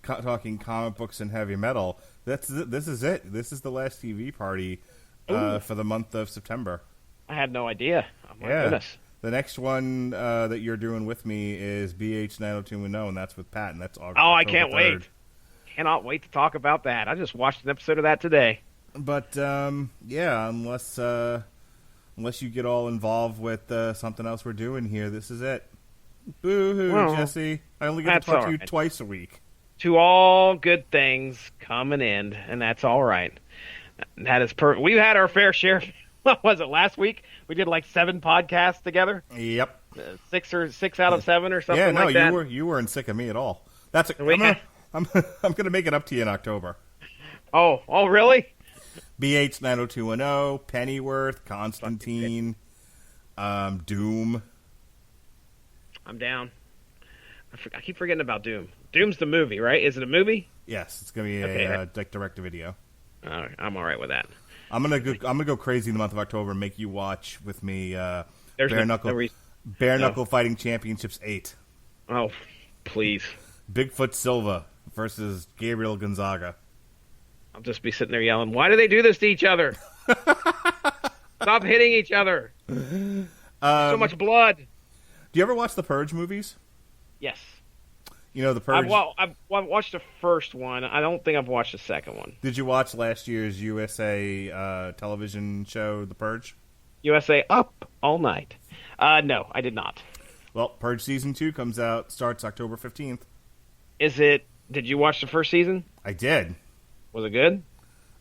talking comic books and heavy metal, this is it. This is the last TV party for the month of September. I had no idea. Oh, my goodness. The next one that you're doing with me is BH 90210, and that's with Pat, and that's August. Oh, I October can't 3rd. wait. Cannot wait to talk about that. I just watched an episode of that today. But yeah, unless you get all involved with something else we're doing here, this is it. Boo-hoo, Well, Jesse. I only get to that's talk to all you right. twice a week. To all good things come an end, and that's all right. That is We've had our fair share. What was it, last week? We did like 7 podcasts together. Yep. 6 out of 7 or something Yeah, no, like that. you weren't sick of me at all. That's We had- I'm gonna make it up to you in October. Oh, really? BH 90210, Pennyworth, Constantine, Doom. I'm down. I keep forgetting about Doom. Doom's the movie, right? Is it a movie? Yes, it's gonna be Okay. a like direct to video. All right, I'm all right with that. I'm gonna go crazy in the month of October and make you watch with me. There's Bare no reason. Knuckle Fighting Championships 8. Oh, please. Bigfoot Silva versus Gabriel Gonzaga. I'll just be sitting there yelling, why do they do this to each other? Stop hitting each other. So much blood. Do you ever watch the Purge movies? Yes. You know the Purge. I've watched the first one. I don't think I've watched the second one. Did you watch last year's USA television show, The Purge? USA Up All Night. No, I did not. Well, Purge season 2 starts October 15th. Did you watch the first season? I did. Was it good?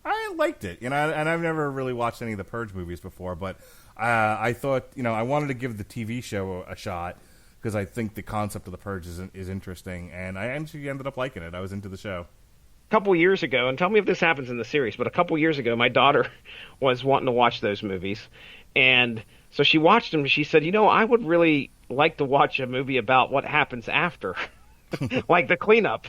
I liked it, and I've never really watched any of the Purge movies before, but I thought, I wanted to give the TV show a shot because I think the concept of the Purge is interesting, and I actually ended up liking it. I was into the show. A couple years ago, and tell me if this happens in the series, but a couple years ago, my daughter was wanting to watch those movies, and so she watched them. She said, I would really like to watch a movie about what happens after, like the cleanup.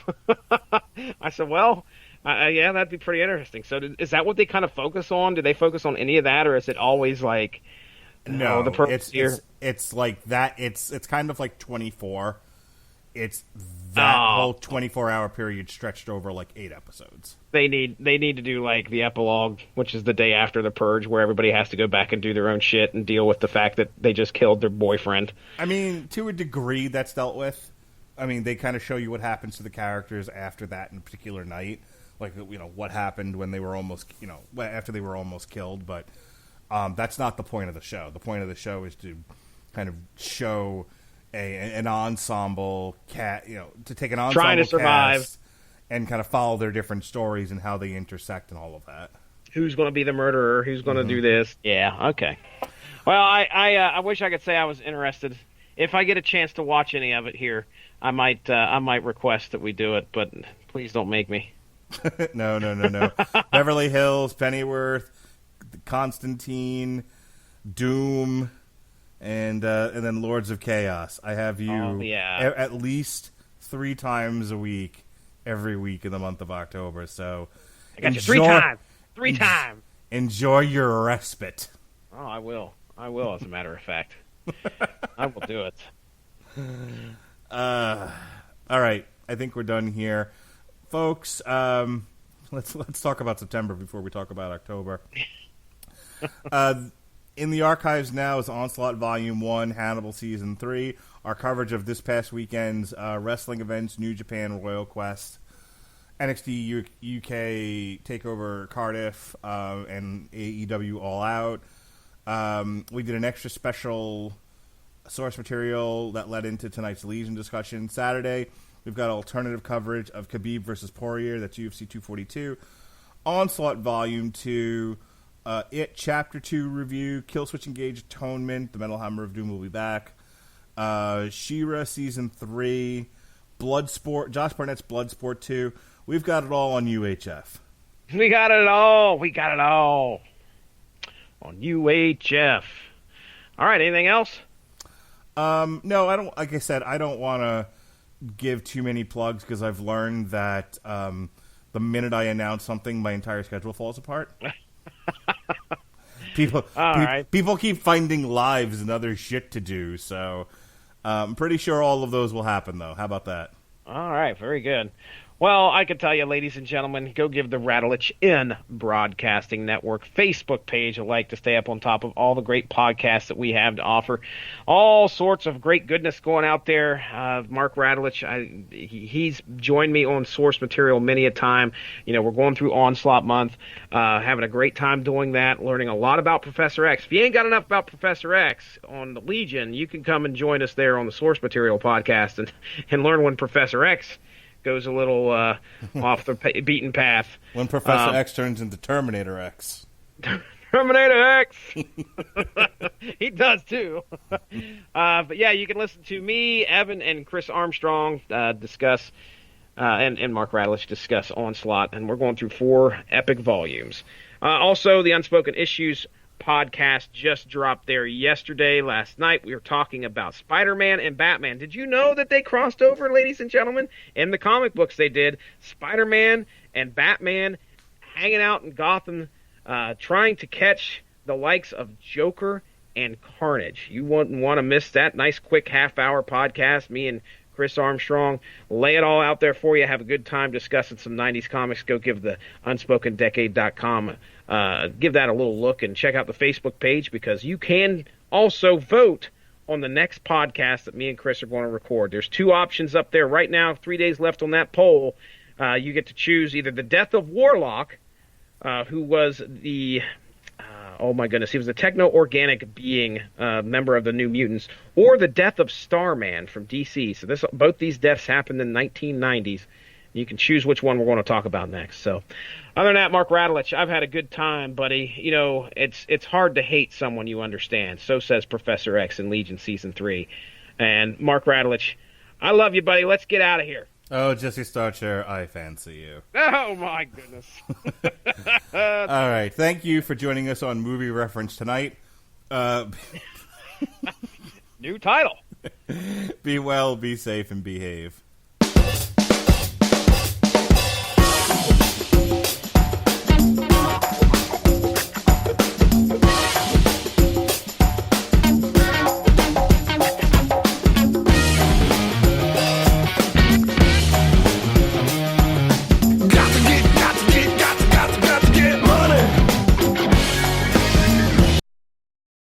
I said, well, yeah, that'd be pretty interesting. So is that what they kind of focus on? Do they focus on any of that, or is it always like, no, the purpose here? It's like that. It's kind of like 24. It's that whole 24-hour period stretched over like 8 episodes. They need to do like the epilogue, which is the day after the purge, where everybody has to go back and do their own shit and deal with the fact that they just killed their boyfriend. I mean, to a degree, that's dealt with. I mean, they kind of show you what happens to the characters after that in a particular night, like what happened when they were almost, after they were almost killed. But that's not the point of the show. The point of the show is to kind of show an ensemble to take an ensemble trying to survive cast and kind of follow their different stories and how they intersect and all of that. Who's going to be the murderer? Who's going to do this? Yeah, okay. Well, I wish I could say I was interested. If I get a chance to watch any of it here, I might request that we do it, but please don't make me. No. Beverly Hills, Pennyworth, Constantine, Doom, and then Lords of Chaos. I have you at least 3 times a week, every week in the month of October. So I got you 3 times. 3 times. Enjoy your respite. Oh, I will. As a matter of fact, I will do it. All right, I think we're done here, folks. Let's talk about September before we talk about October. In the archives now is Onslaught Volume 1, Hannibal Season 3, our coverage of this past weekend's wrestling events, New Japan Royal Quest, NXT UK TakeOver Cardiff, and AEW All Out. We did an extra special source material that led into tonight's Legion discussion. Saturday, we've got alternative coverage of Khabib versus Poirier, that's UFC 242. Onslaught Volume 2, It Chapter 2 review, Killswitch Engage Atonement, The Metal Hammer of Doom will be back. She-Ra Season 3, Bloodsport, Josh Barnett's Bloodsport 2. We've got it all on UHF. We got it all on UHF. All right, anything else? No, I don't. Like I said, I don't want to give too many plugs because I've learned that the minute I announce something, my entire schedule falls apart. People keep finding lives and other shit to do, so I'm pretty sure all of those will happen, though. How about that? All right, very good. Well, I can tell you, ladies and gentlemen, go give the Radulich in Broadcasting Network Facebook page a like to stay up on top of all the great podcasts that we have to offer. All sorts of great goodness going out there. Mark Radulich, he's joined me on source material many a time. You know, we're going through Onslaught Month, having a great time doing that, learning a lot about Professor X. If you ain't got enough about Professor X on the Legion, you can come and join us there on the source material podcast and learn when Professor X goes a little off the beaten path. When Professor X turns into Terminator X. Terminator X! He does, too. But, yeah, you can listen to me, Evan, and Chris Armstrong discuss, and Mark Radulich discuss Onslaught, and we're going through 4 epic volumes. Also, the Unspoken Issues podcast just dropped there last night. We were talking about Spider-Man and Batman. Did you know that they crossed over, ladies and gentlemen? In the comic books they did. Spider-Man and Batman hanging out in Gotham, trying to catch the likes of Joker and Carnage. You wouldn't want to miss that nice quick half-hour podcast. Me and Chris Armstrong lay it all out there for you. Have a good time discussing some 90s comics. Go give the UnspokenDecade.com give that a little look and check out the Facebook page, because you can also vote on the next podcast that me and Chris are going to record. There's 2 options up there right now, 3 days left on that poll. You get to choose either the death of Warlock, who was the oh my goodness, he was a techno-organic being, member of the New Mutants, or the death of Starman from DC. So both these deaths happened in the 1990s. You can choose which one we're going to talk about next. So, other than that, Mark Radulich, I've had a good time, buddy. You know, it's hard to hate someone you understand. So says Professor X in Legion Season 3. And Mark Radulich, I love you, buddy. Let's get out of here. Oh, Jesse Starchair, I fancy you. Oh, my goodness. All right. Thank you for joining us on Movie Reference tonight. New title. Be well, be safe, and behave.